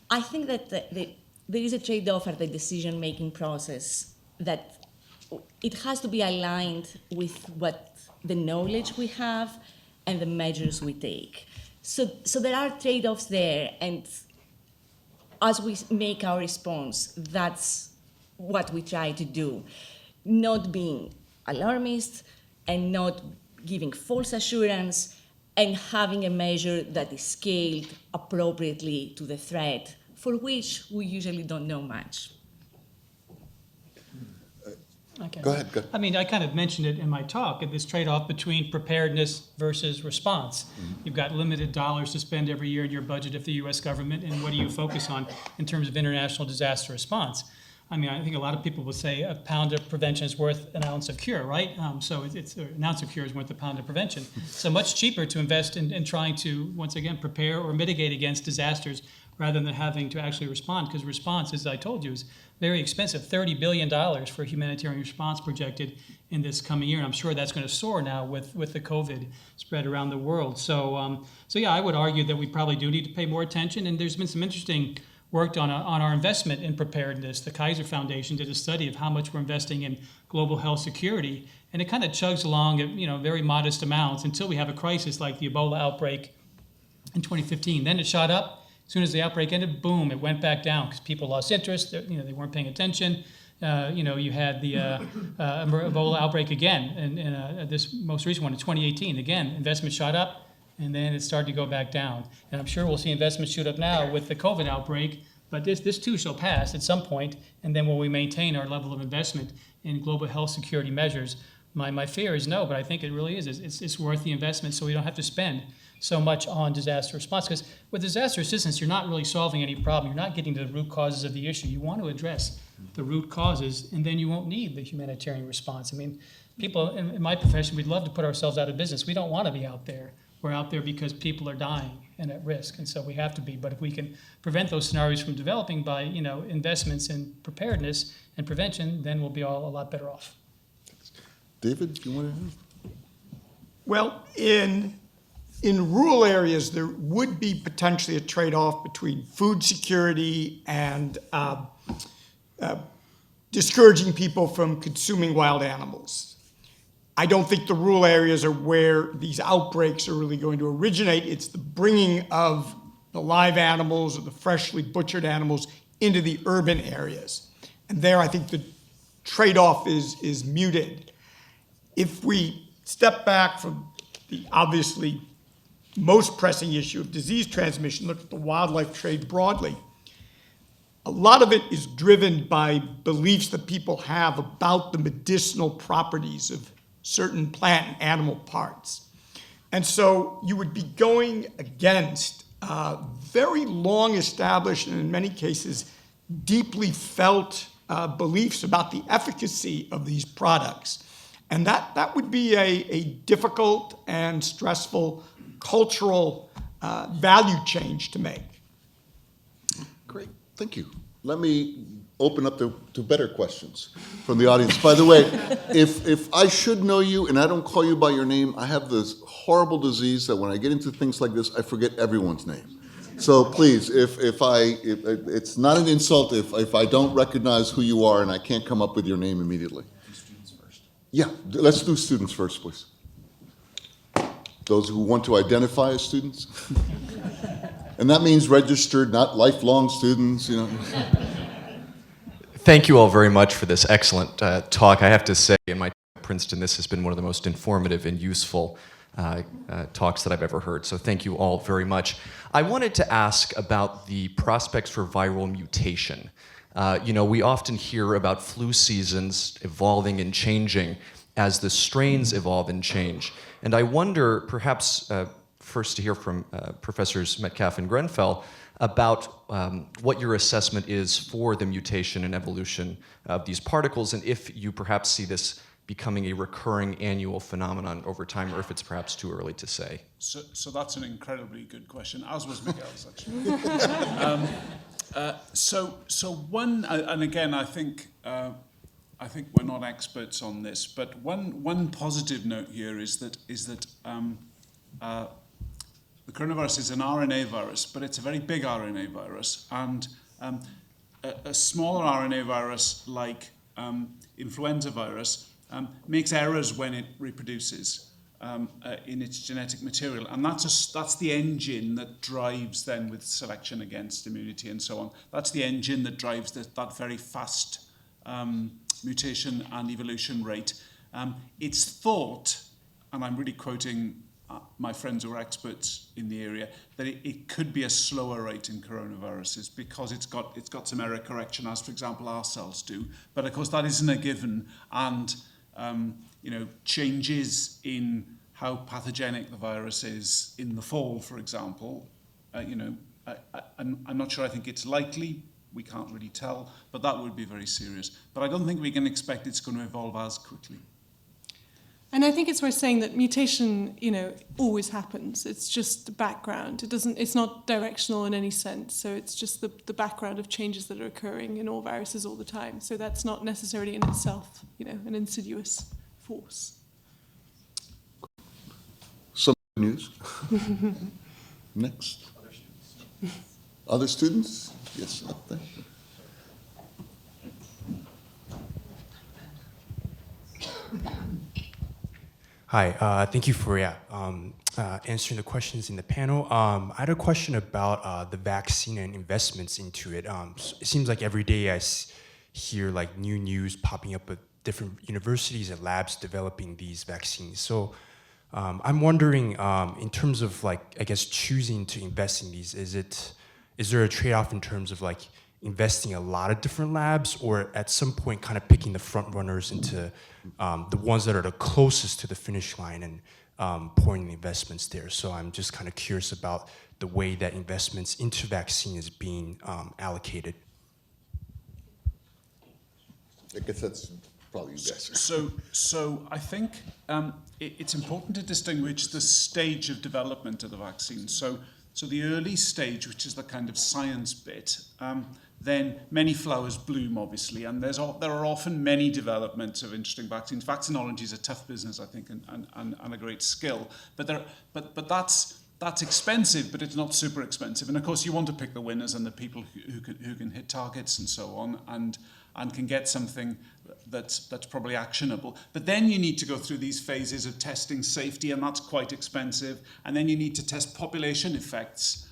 I think that there is a trade-off at the decision-making process, that it has to be aligned with what the knowledge we have and the measures we take. So there are trade-offs there, and as we make our response, that's what we try to do. Not being alarmist and not giving false assurance, and having a measure that is scaled appropriately to the threat for which we usually don't know much. Okay. Go ahead. I mean, I kind of mentioned it in my talk, this trade-off between preparedness versus response. You've got limited dollars to spend every year in your budget of the U.S. government, and what do you focus on in terms of international disaster response? I mean, I think a lot of people will say a pound of prevention is worth an ounce of cure, right? So it's an ounce of cure is worth a pound of prevention. So much cheaper to invest in trying to, once again, prepare or mitigate against disasters rather than having to actually respond, because response, as I told you, is very expensive. $30 billion for humanitarian response projected in this coming year, and I'm sure that's going to soar now with the COVID spread around the world. So yeah, I would argue that we probably do need to pay more attention, and there's been some interesting work on our investment in preparedness. The Kaiser Foundation did a study of how much we're investing in global health security, and it kind of chugs along at very modest amounts until we have a crisis like the Ebola outbreak in 2015. Then it shot up. As soon as the outbreak ended, boom, it went back down because people lost interest. They weren't paying attention. You had the Ebola outbreak again, and this most recent one in 2018. Again, investment shot up, and then it started to go back down. And I'm sure we'll see investment shoot up now with the COVID outbreak. But this too shall pass at some point, and then will we maintain our level of investment in global health security measures? My fear is no, but I think it really is. It's worth the investment, so we don't have to spend so much on disaster response. Because with disaster assistance, you're not really solving any problem. You're not getting to the root causes of the issue. You want to address the root causes, and then you won't need the humanitarian response. I mean, people in my profession, we'd love to put ourselves out of business. We don't want to be out there. We're out there because people are dying and at risk, and so we have to be. But if we can prevent those scenarios from developing by investments in preparedness and prevention, then we'll be all a lot better off. David, do you want to? Well, in rural areas, there would be potentially a trade-off between food security and discouraging people from consuming wild animals. I don't think the rural areas are where these outbreaks are really going to originate. It's the bringing of the live animals or the freshly butchered animals into the urban areas. And there, I think the trade-off is muted. If we step back from the obviously most pressing issue of disease transmission, look at the wildlife trade broadly, a lot of it is driven by beliefs that people have about the medicinal properties of certain plant and animal parts. And so you would be going against very long established and in many cases deeply felt beliefs about the efficacy of these products. And that would be a difficult and stressful cultural value change to make. Great, thank you. Let me open up to better questions from the audience. By the way, if I should know you and I don't call you by your name, I have this horrible disease that when I get into things like this, I forget everyone's name. So please, if it's not an insult if I don't recognize who you are and I can't come up with your name immediately. Students first. Yeah, let's do students first, please. Those who want to identify as students. And that means registered, not lifelong students, Thank you all very much for this excellent talk. I have to say, in my time at Princeton, this has been one of the most informative and useful talks that I've ever heard. So thank you all very much. I wanted to ask about the prospects for viral mutation. We often hear about flu seasons evolving and changing as the strains evolve and change. And I wonder, perhaps first to hear from Professors Metcalf and Grenfell, about what your assessment is for the mutation and evolution of these particles, and if you perhaps see this becoming a recurring annual phenomenon over time, or if it's perhaps too early to say. So that's an incredibly good question, as was Miguel's, actually. So one, and again, I think we're not experts on this, but one positive note here is that the coronavirus is an RNA virus, but it's a very big RNA virus. And a smaller RNA virus like influenza virus makes errors when it reproduces in its genetic material. And that's the engine that drives then with selection against immunity and so on. That's the engine that drives that very fast mutation and evolution rate. It's thought, and I'm really quoting my friends who are experts in the area, that it could be a slower rate in coronaviruses because it's got some error correction, as for example our cells do. But of course that isn't a given, and changes in how pathogenic the virus is in the fall, for example, I'm not sure. I think it's likely. We can't really tell, but that would be very serious. But I don't think we can expect it's going to evolve as quickly. And I think it's worth saying that mutation, always happens. It's just the background. It's not directional in any sense. So it's just the background of changes that are occurring in all viruses all the time. So that's not necessarily in itself, an insidious force. Some news. Next. Other students? Yes, up there. Hi, thank you for answering the questions in the panel. I had a question about the vaccine and investments into it. It seems like every day I hear like new news popping up at different universities and labs developing these vaccines. So I'm wondering, in terms of choosing to invest in these, is there a trade-off in terms of investing a lot of different labs, or at some point kind of picking the front runners into the ones that are the closest to the finish line and pouring the investments there? So I'm just kind of curious about the way that investments into vaccine is being allocated. I guess that's probably you guys. So I think it's important to distinguish the stage of development of the vaccine. So the early stage, which is the kind of science bit, then many flowers bloom, obviously, and there are often many developments of interesting vaccines. Vaccinology is a tough business, I think, and a great skill. But that's expensive, but it's not super expensive. And of course, you want to pick the winners and the people who can hit targets and so on, and can get something that's probably actionable. But then you need to go through these phases of testing safety, and that's quite expensive. And then you need to test population effects,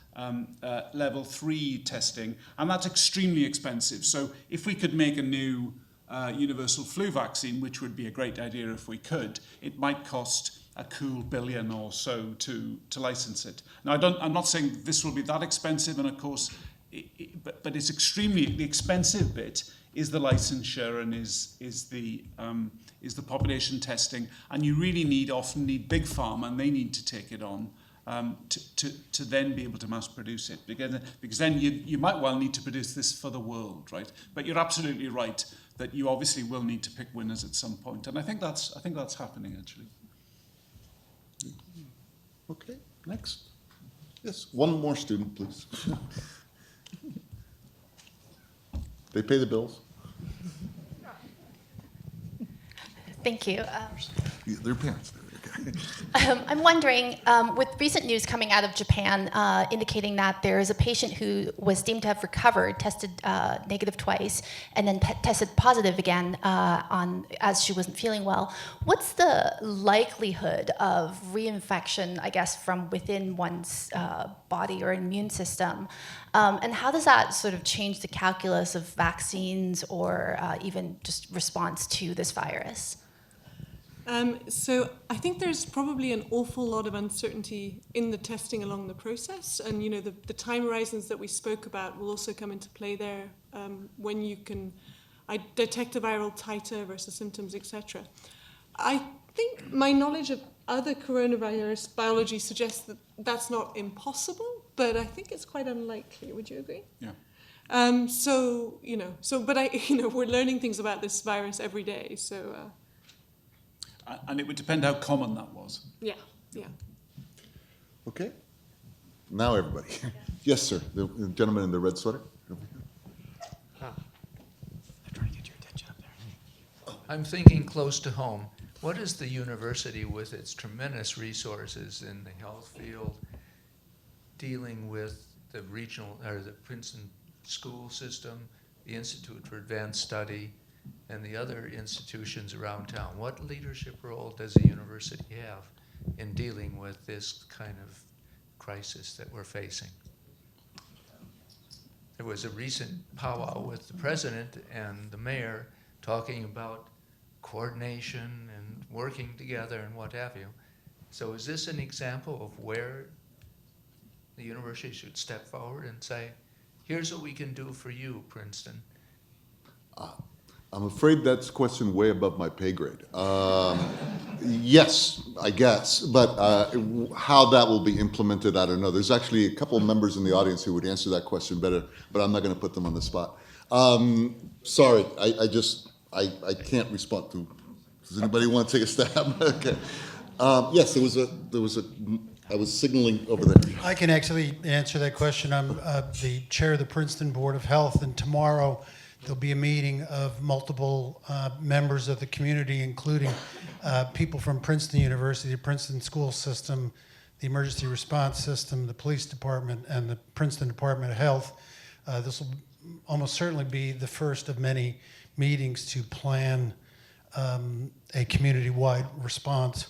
level 3 testing, and that's extremely expensive. So if we could make a new universal flu vaccine, which would be a great idea if we could, it might cost a cool $1 billion or so to license it. Now, I'm not saying this will be that expensive, and of course, but it's the expensive bit is the licensure and is the population testing, and you really often need big pharma, and they need to take it on to then be able to mass produce it, because then you might well need to produce this for the world, right? But you're absolutely right that you obviously will need to pick winners at some point, and I think that's happening actually. Okay, next. Yes, one more student, please. They pay the bills. Thank you. Their parents. I'm wondering, with recent news coming out of Japan indicating that there is a patient who was deemed to have recovered, tested negative twice, and then tested positive again as she wasn't feeling well, what's the likelihood of reinfection, I guess, from within one's body or immune system? And how does that sort of change the calculus of vaccines or even just response to this virus? So I think there's probably an awful lot of uncertainty in the testing along the process, and the time horizons that we spoke about will also come into play there, when you can detect a viral titer versus symptoms, etc. I think my knowledge of other coronavirus biology suggests that that's not impossible, but I think it's quite unlikely. Would you agree? Yeah. But we're learning things about this virus every day, so. And it would depend how common that was. Yeah. Okay. Now everybody. Yes, sir. The gentleman in the red sweater. I'm trying to get your attention up there. I'm thinking close to home. What is the university, with its tremendous resources in the health field, dealing with the regional or the Princeton school system, the Institute for Advanced Study, and the other institutions around town? What leadership role does the university have in dealing with this kind of crisis that we're facing? There was a recent powwow with the president and the mayor talking about coordination and working together and what have you. So is this an example of where the university should step forward and say, here's what we can do for you, Princeton? I'm afraid that's a question way above my pay grade. Yes, I guess, but how that will be implemented, I don't know. There's actually a couple of members in the audience who would answer that question better, but I'm not going to put them on the spot. Sorry, I can't respond to. Does anybody want to take a stab? Okay. Yes, I was signaling over there. I can actually answer that question. I'm the chair of the Princeton Board of Health, and tomorrow there'll be a meeting of multiple members of the community, including people from Princeton University, the Princeton School System, the Emergency Response System, the Police Department, and the Princeton Department of Health. This will almost certainly be the first of many meetings to plan a community-wide response.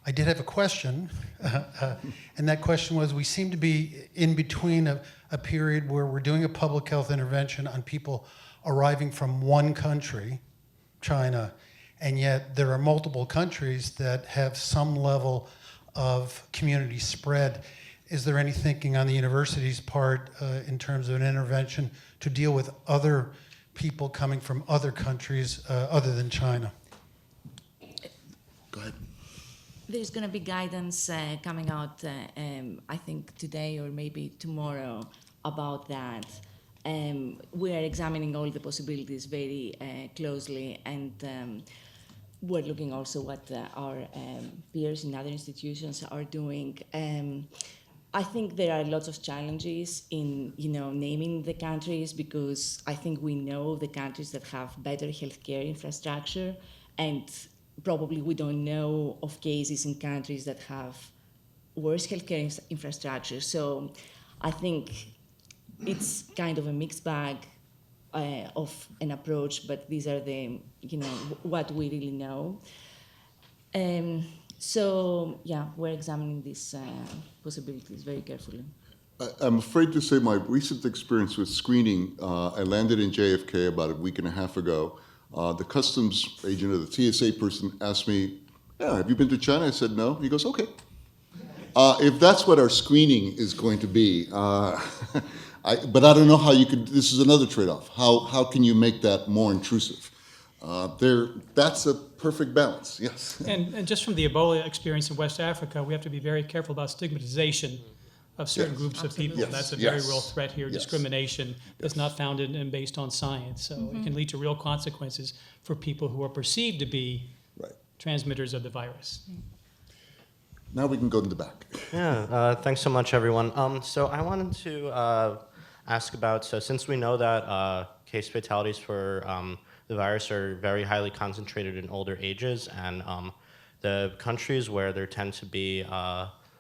I did have a question, and that question was, we seem to be in between a period where we're doing a public health intervention on people arriving from one country, China, and yet there are multiple countries that have some level of community spread. Is there any thinking on the university's part in terms of an intervention to deal with other people coming from other countries other than China? Go ahead. There's going to be guidance coming out, I think today or maybe tomorrow about that. We are examining all the possibilities very closely, and we're looking also what our peers in other institutions are doing. I think there are lots of challenges in naming the countries, because I think we know the countries that have better healthcare infrastructure, and probably we don't know of cases in countries that have worse healthcare infrastructure. So I think it's kind of a mixed bag of an approach, but these are the, what we really know. So yeah, we're examining these possibilities very carefully. I'm afraid to say my recent experience with screening, I landed in JFK about a week and a half ago. The customs agent or the TSA person asked me, yeah, have you been to China? I said, no. He goes, okay. If that's what our screening is going to be, but I don't know how you could, this is another trade-off. How can you make that more intrusive? That's a perfect balance, yes. And just from the Ebola experience in West Africa, we have to be very careful about stigmatization of certain groups of people. Yes. That's a very Yes. real threat here. Yes. Discrimination is not founded and based on science. So it can lead to real consequences for people who are perceived to be transmitters of the virus. Now we can go to the back. Yeah, thanks so much, everyone. So I wanted to ask about, so since we know that case fatalities for the virus are very highly concentrated in older ages, and the countries where there tend to be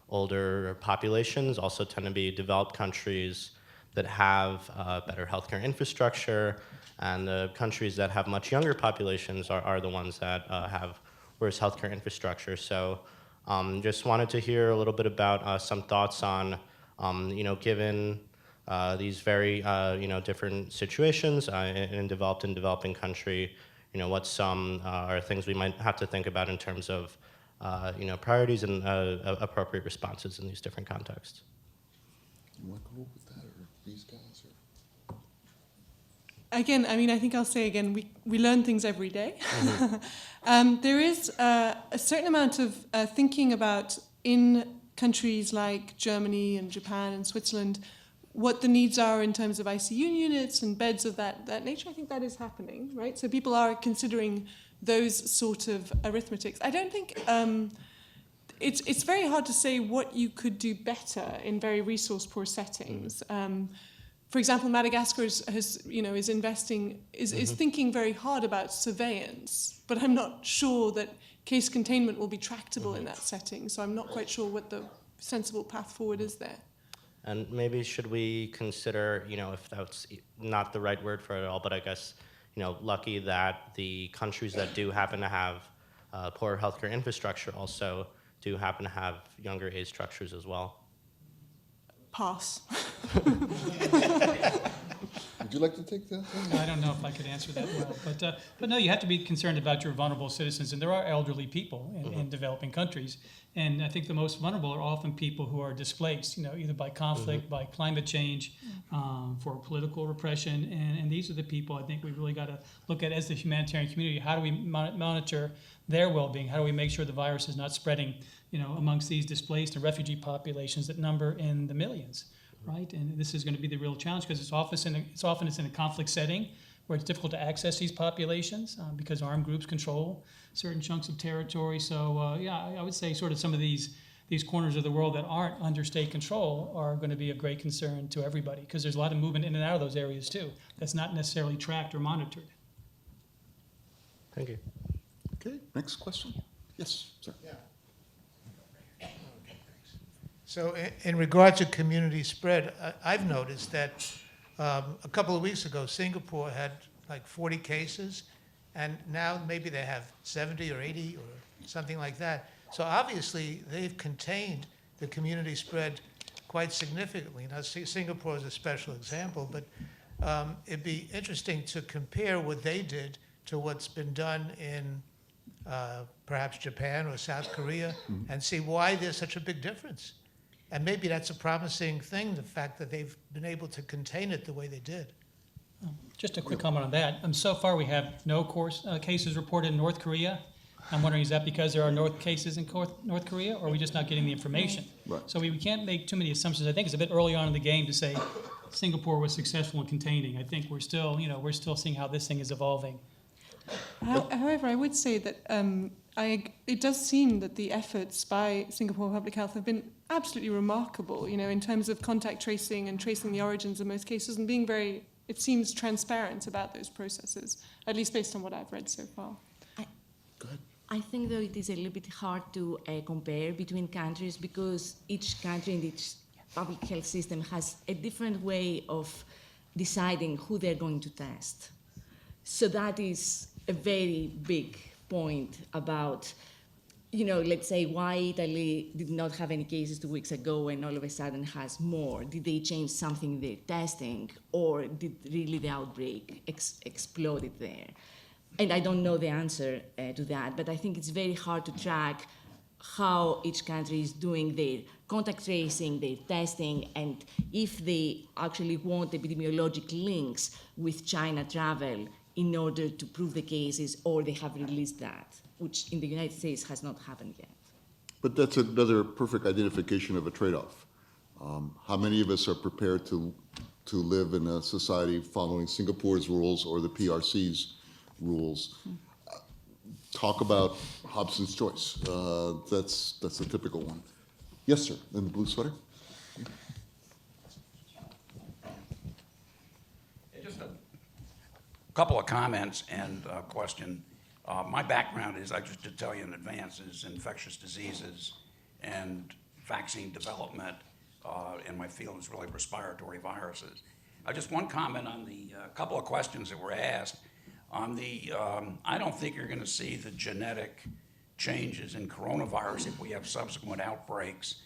older populations also tend to be developed countries that have better healthcare infrastructure, and the countries that have much younger populations are the ones that have worse healthcare infrastructure. So just wanted to hear a little bit about some thoughts on, given these very, different situations in developed and developing country, what some are things we might have to think about in terms of priorities and appropriate responses in these different contexts. You want to go with that, or these guys? Or? Again, I think I'll say again, we learn things every day. There is a certain amount of thinking about, in countries like Germany and Japan and Switzerland, what the needs are in terms of ICU units and beds of that nature. I think that is happening, right? So people are considering those sort of arithmetics. I don't think it's very hard to say what you could do better in very resource-poor settings. For example, Madagascar is thinking very hard about surveillance, but I'm not sure that case containment will be tractable in that setting. So I'm not quite sure what the sensible path forward is there. And maybe should we consider, if that's not the right word for it all, but I guess, lucky that the countries that do happen to have poor healthcare infrastructure also do happen to have younger age structures as well. Pass. you like to take that? I don't know if I could answer that well, but no, you have to be concerned about your vulnerable citizens, and there are elderly people in developing countries, and I think the most vulnerable are often people who are displaced, either by conflict, by climate change, for political repression, and these are the people I think we really got to look at as the humanitarian community. How do we monitor their well-being? How do we make sure the virus is not spreading, amongst these displaced and refugee populations that number in the millions? Right, and this is going to be the real challenge because it's often in a conflict setting where it's difficult to access these populations because armed groups control certain chunks of territory. So I would say sort of some of these corners of the world that aren't under state control are going to be of great concern to everybody because there's a lot of movement in and out of those areas too. That's not necessarily tracked or monitored. Thank you. Okay, next question. Yes, sir. Yeah. So in regard to community spread, I've noticed that a couple of weeks ago, Singapore had like 40 cases, and now maybe they have 70 or 80 or something like that. So obviously, they've contained the community spread quite significantly. Now, Singapore is a special example, but it'd be interesting to compare what they did to what's been done in perhaps Japan or South Korea and see why there's such a big difference. And maybe that's a promising thing, the fact that they've been able to contain it the way they did. Just a quick comment on that. So far, we have no cases reported in North Korea. I'm wondering, is that because there are cases in North Korea, or are we just not getting the information? Right. So we can't make too many assumptions. I think it's a bit early on in the game to say Singapore was successful in containing. I think we're still seeing how this thing is evolving. However, I would say that it does seem that the efforts by Singapore Public Health have been absolutely remarkable, in terms of contact tracing and tracing the origins of most cases and being very, it seems, transparent about those processes, at least based on what I've read so far. Go ahead. I think, though, it is a little bit hard to compare between countries because each country and each public health system has a different way of deciding who they're going to test. So that is a very big point about, let's say why Italy did not have any cases 2 weeks ago and all of a sudden has more. Did they change something in their testing, or did really the outbreak exploded there? And I don't know the answer to that, but I think it's very hard to track how each country is doing their contact tracing, their testing, and if they actually want epidemiologic links with China travel in order to prove the cases, or they have released that, which in the United States has not happened yet. But that's another perfect identification of a trade-off. How many of us are prepared to live in a society following Singapore's rules or the PRC's rules? Talk about Hobson's choice. That's a typical one. Yes, sir, in the blue sweater. Just a couple of comments and a question. My background is, I just to tell you in advance, is infectious diseases and vaccine development, and my field is really respiratory viruses. Just one comment on the couple of questions that were asked. On the, I don't think you're going to see the genetic changes in coronavirus if we have subsequent outbreaks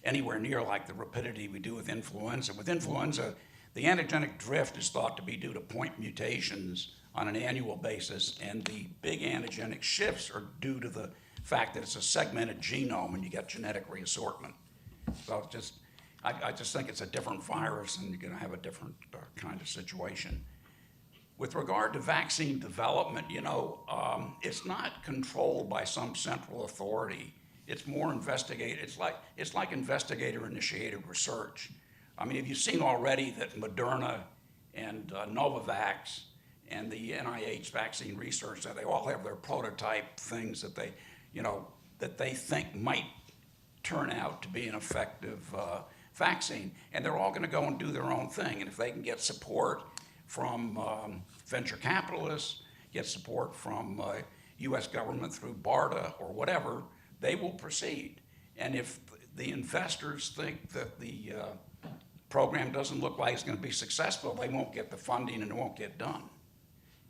anywhere near like the rapidity we do with influenza. With influenza, the antigenic drift is thought to be due to point mutations on an annual basis, and the big antigenic shifts are due to the fact that it's a segmented genome and you get genetic reassortment. So I just think it's a different virus and you're going to have a different kind of situation. With regard to vaccine development, it's not controlled by some central authority. It's more investigated. It's like investigator-initiated research. I mean, have you seen already that Moderna and Novavax and the NIH vaccine research, that they all have their prototype things that they think might turn out to be an effective vaccine, and they're all going to go and do their own thing. And if they can get support from venture capitalists, get support from U.S. government through BARDA or whatever, they will proceed. And if the investors think that the program doesn't look like it's going to be successful, they won't get the funding and it won't get done.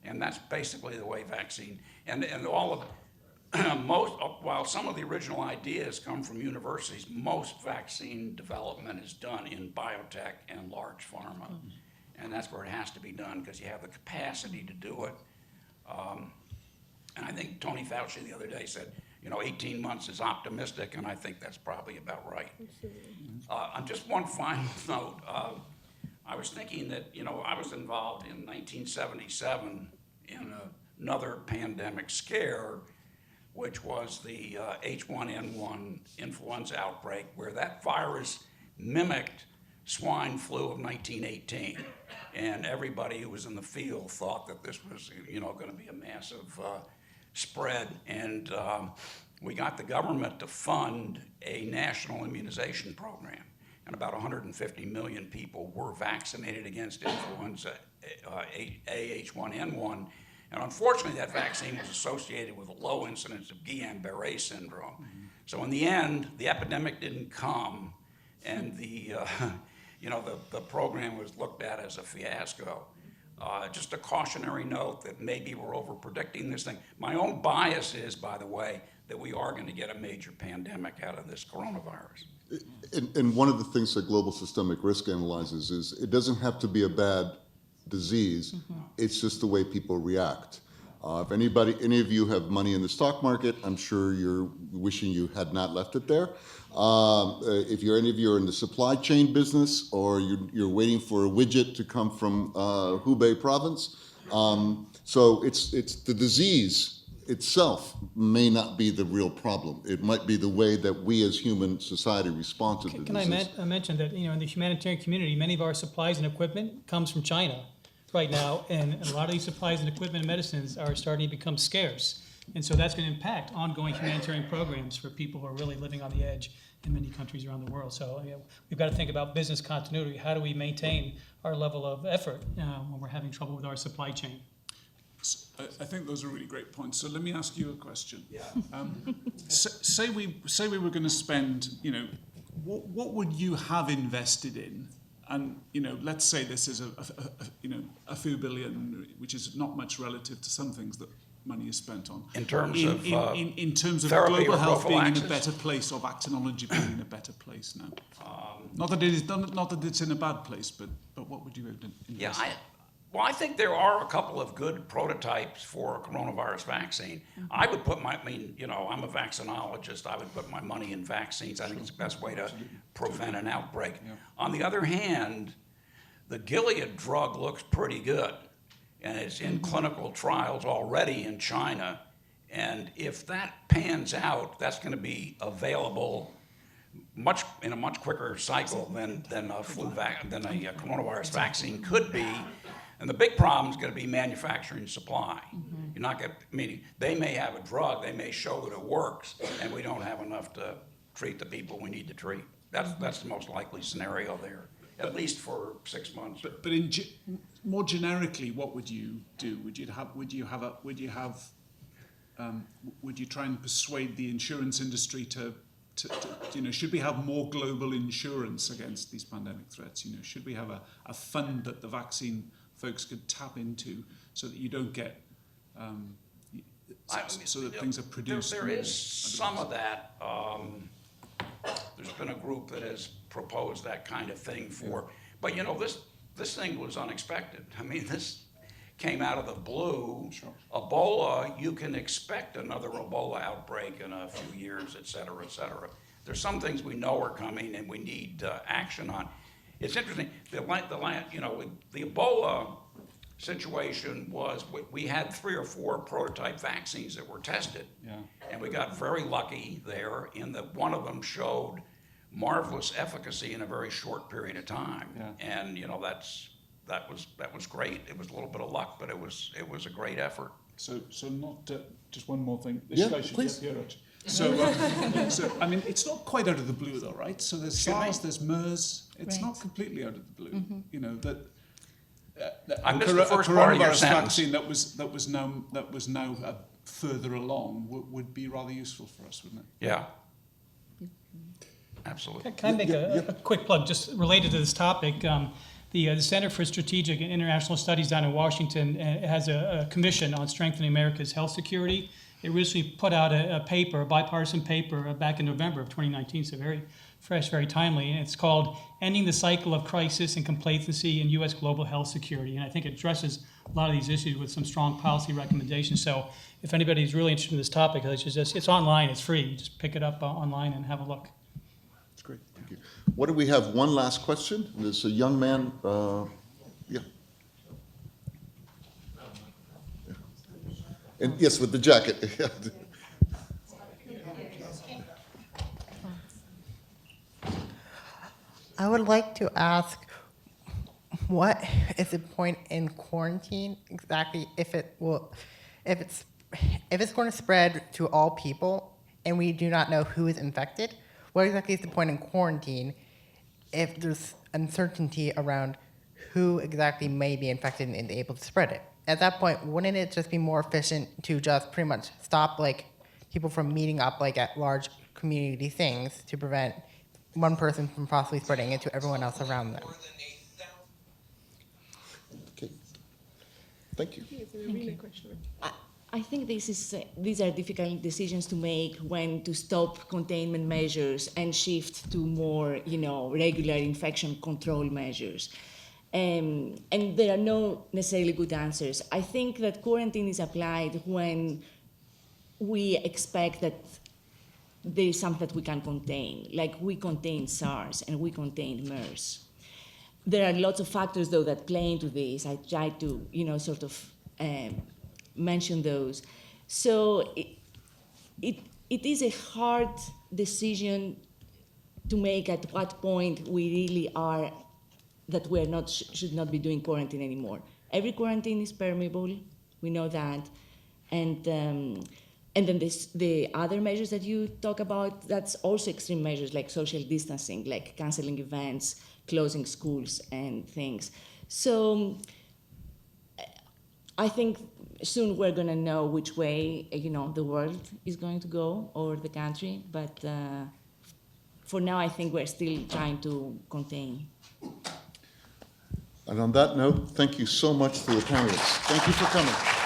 And that's basically the way vaccine, and all of while some of the original ideas come from universities, most vaccine development is done in biotech and large pharma. and that's where it has to be done because you have the capacity to do it. And I think Tony Fauci the other day said, 18 months is optimistic, and I think that's probably about right. And just one final note. I was thinking that, I was involved in 1977 in another pandemic scare, which was the H1N1 influenza outbreak, where that virus mimicked swine flu of 1918. And everybody who was in the field thought that this was, going to be a massive spread. And we got the government to fund a national immunization program. And about 150 million people were vaccinated against influenza H1N1. And unfortunately, that vaccine was associated with a low incidence of Guillain-Barré syndrome. Mm-hmm. So in the end, the epidemic didn't come, and the program was looked at as a fiasco. Just a cautionary note that maybe we're over-predicting this thing. My own bias is, by the way, that we are going to get a major pandemic out of this coronavirus. And one of the things that global systemic risk analyzes is it doesn't have to be a bad disease. Mm-hmm. It's just the way people react. If any of you have money in the stock market, I'm sure you're wishing you had not left it there. If any of you are in the supply chain business, or you're waiting for a widget to come from Hubei province, so it's the disease itself may not be the real problem. It might be the way that we as human society respond to the disease. I mention that in the humanitarian community, many of our supplies and equipment comes from China right now, and a lot of these supplies and equipment and medicines are starting to become scarce. And so that's going to impact ongoing humanitarian programs for people who are really living on the edge in many countries around the world. So we've got to think about business continuity. How do we maintain our level of effort when we're having trouble with our supply chain? I think those are really great points. So let me ask you a question. Yeah. Say we were going to spend, what would you have invested in? And let's say this is a few billion, which is not much relative to some things that money is spent on. In terms of in terms of therapy global or health being in a prophylaxis? better place, or vaccinology being in a better place now. Not that it's in a bad place, but what would you invest in? Well, I think there are a couple of good prototypes for a coronavirus vaccine. Mm-hmm. I would put I'm a vaccinologist. I would put my money in vaccines. I think it's the best way to prevent an outbreak. Yeah. On the other hand, the Gilead drug looks pretty good, and it's in clinical trials already in China. And if that pans out, that's going to be available in a much quicker cycle than a coronavirus vaccine could be. And the big problem is going to be manufacturing supply. Mm-hmm. You're not going to, they may have a drug, they may show that it works, and we don't have enough to treat the people we need to treat. That's the most likely scenario there, at least for 6 months. But more generically, what would you do? Would you try and persuade the insurance industry to should we have more global insurance against these pandemic threats? Should we have a fund that the vaccine folks could tap into so that you don't get so that things are produced? There is some of that. There's been a group that has proposed that kind of thing but this thing was unexpected. This came out of the blue. Sure. Ebola, you can expect another Ebola outbreak in a few years, et cetera, et cetera. There's some things we know are coming and we need action on. It's interesting, the Ebola situation was, we had 3 or 4 prototype vaccines that were tested. Yeah. And we got very lucky there in that one of them showed marvelous efficacy in a very short period of time. Yeah. And that was great. It was a little bit of luck, but it was a great effort. So not just one more thing. Please. So it's not quite out of the blue though, right? So there's SARS, there's MERS. It's not completely out of the blue. Mm-hmm. I missed the first part of your coronavirus sentence. vaccine that was now further along would be rather useful for us, wouldn't it? Yeah. Absolutely. Can I make a quick plug just related to this topic? The Center for Strategic and International Studies down in Washington has a commission on strengthening America's health security. It recently put out a paper, a bipartisan paper, back in November of 2019, so very fresh, very timely. And it's called Ending the Cycle of Crisis and Complacency in U.S. Global Health Security. And I think it addresses a lot of these issues with some strong policy recommendations. So if anybody's really interested in this topic, it's online, it's free. You just pick it up online and have a look. That's great, thank you. What do we have? One last question. There's a young man, yeah. And yes, with the jacket. I would like to ask, what is the point in quarantine exactly if it's going to spread to all people and we do not know who is infected? What exactly is the point in quarantine if there's uncertainty around who exactly may be infected and able to spread it? At that point, wouldn't it just be more efficient to just pretty much stop people from meeting up at large community things to prevent one person from possibly spreading it to everyone else around them? Okay. Thank you. I think these are difficult decisions to make when to stop containment measures and shift to more, regular infection control measures. And there are no necessarily good answers. I think that quarantine is applied when we expect that there is something that we can contain, like we contained SARS and we contained MERS. There are lots of factors, though, that play into this. I tried to, mention those. So it is a hard decision to make at what point we really are that we are should not be doing quarantine anymore. Every quarantine is permeable, we know that, and then the other measures that you talk about, that's also extreme measures like social distancing, like canceling events, closing schools and things. So I think soon we're going to know which way the world is going to go or the country, but for now I think we're still trying to contain. And on that note, thank you so much to the panelists. Thank you for coming.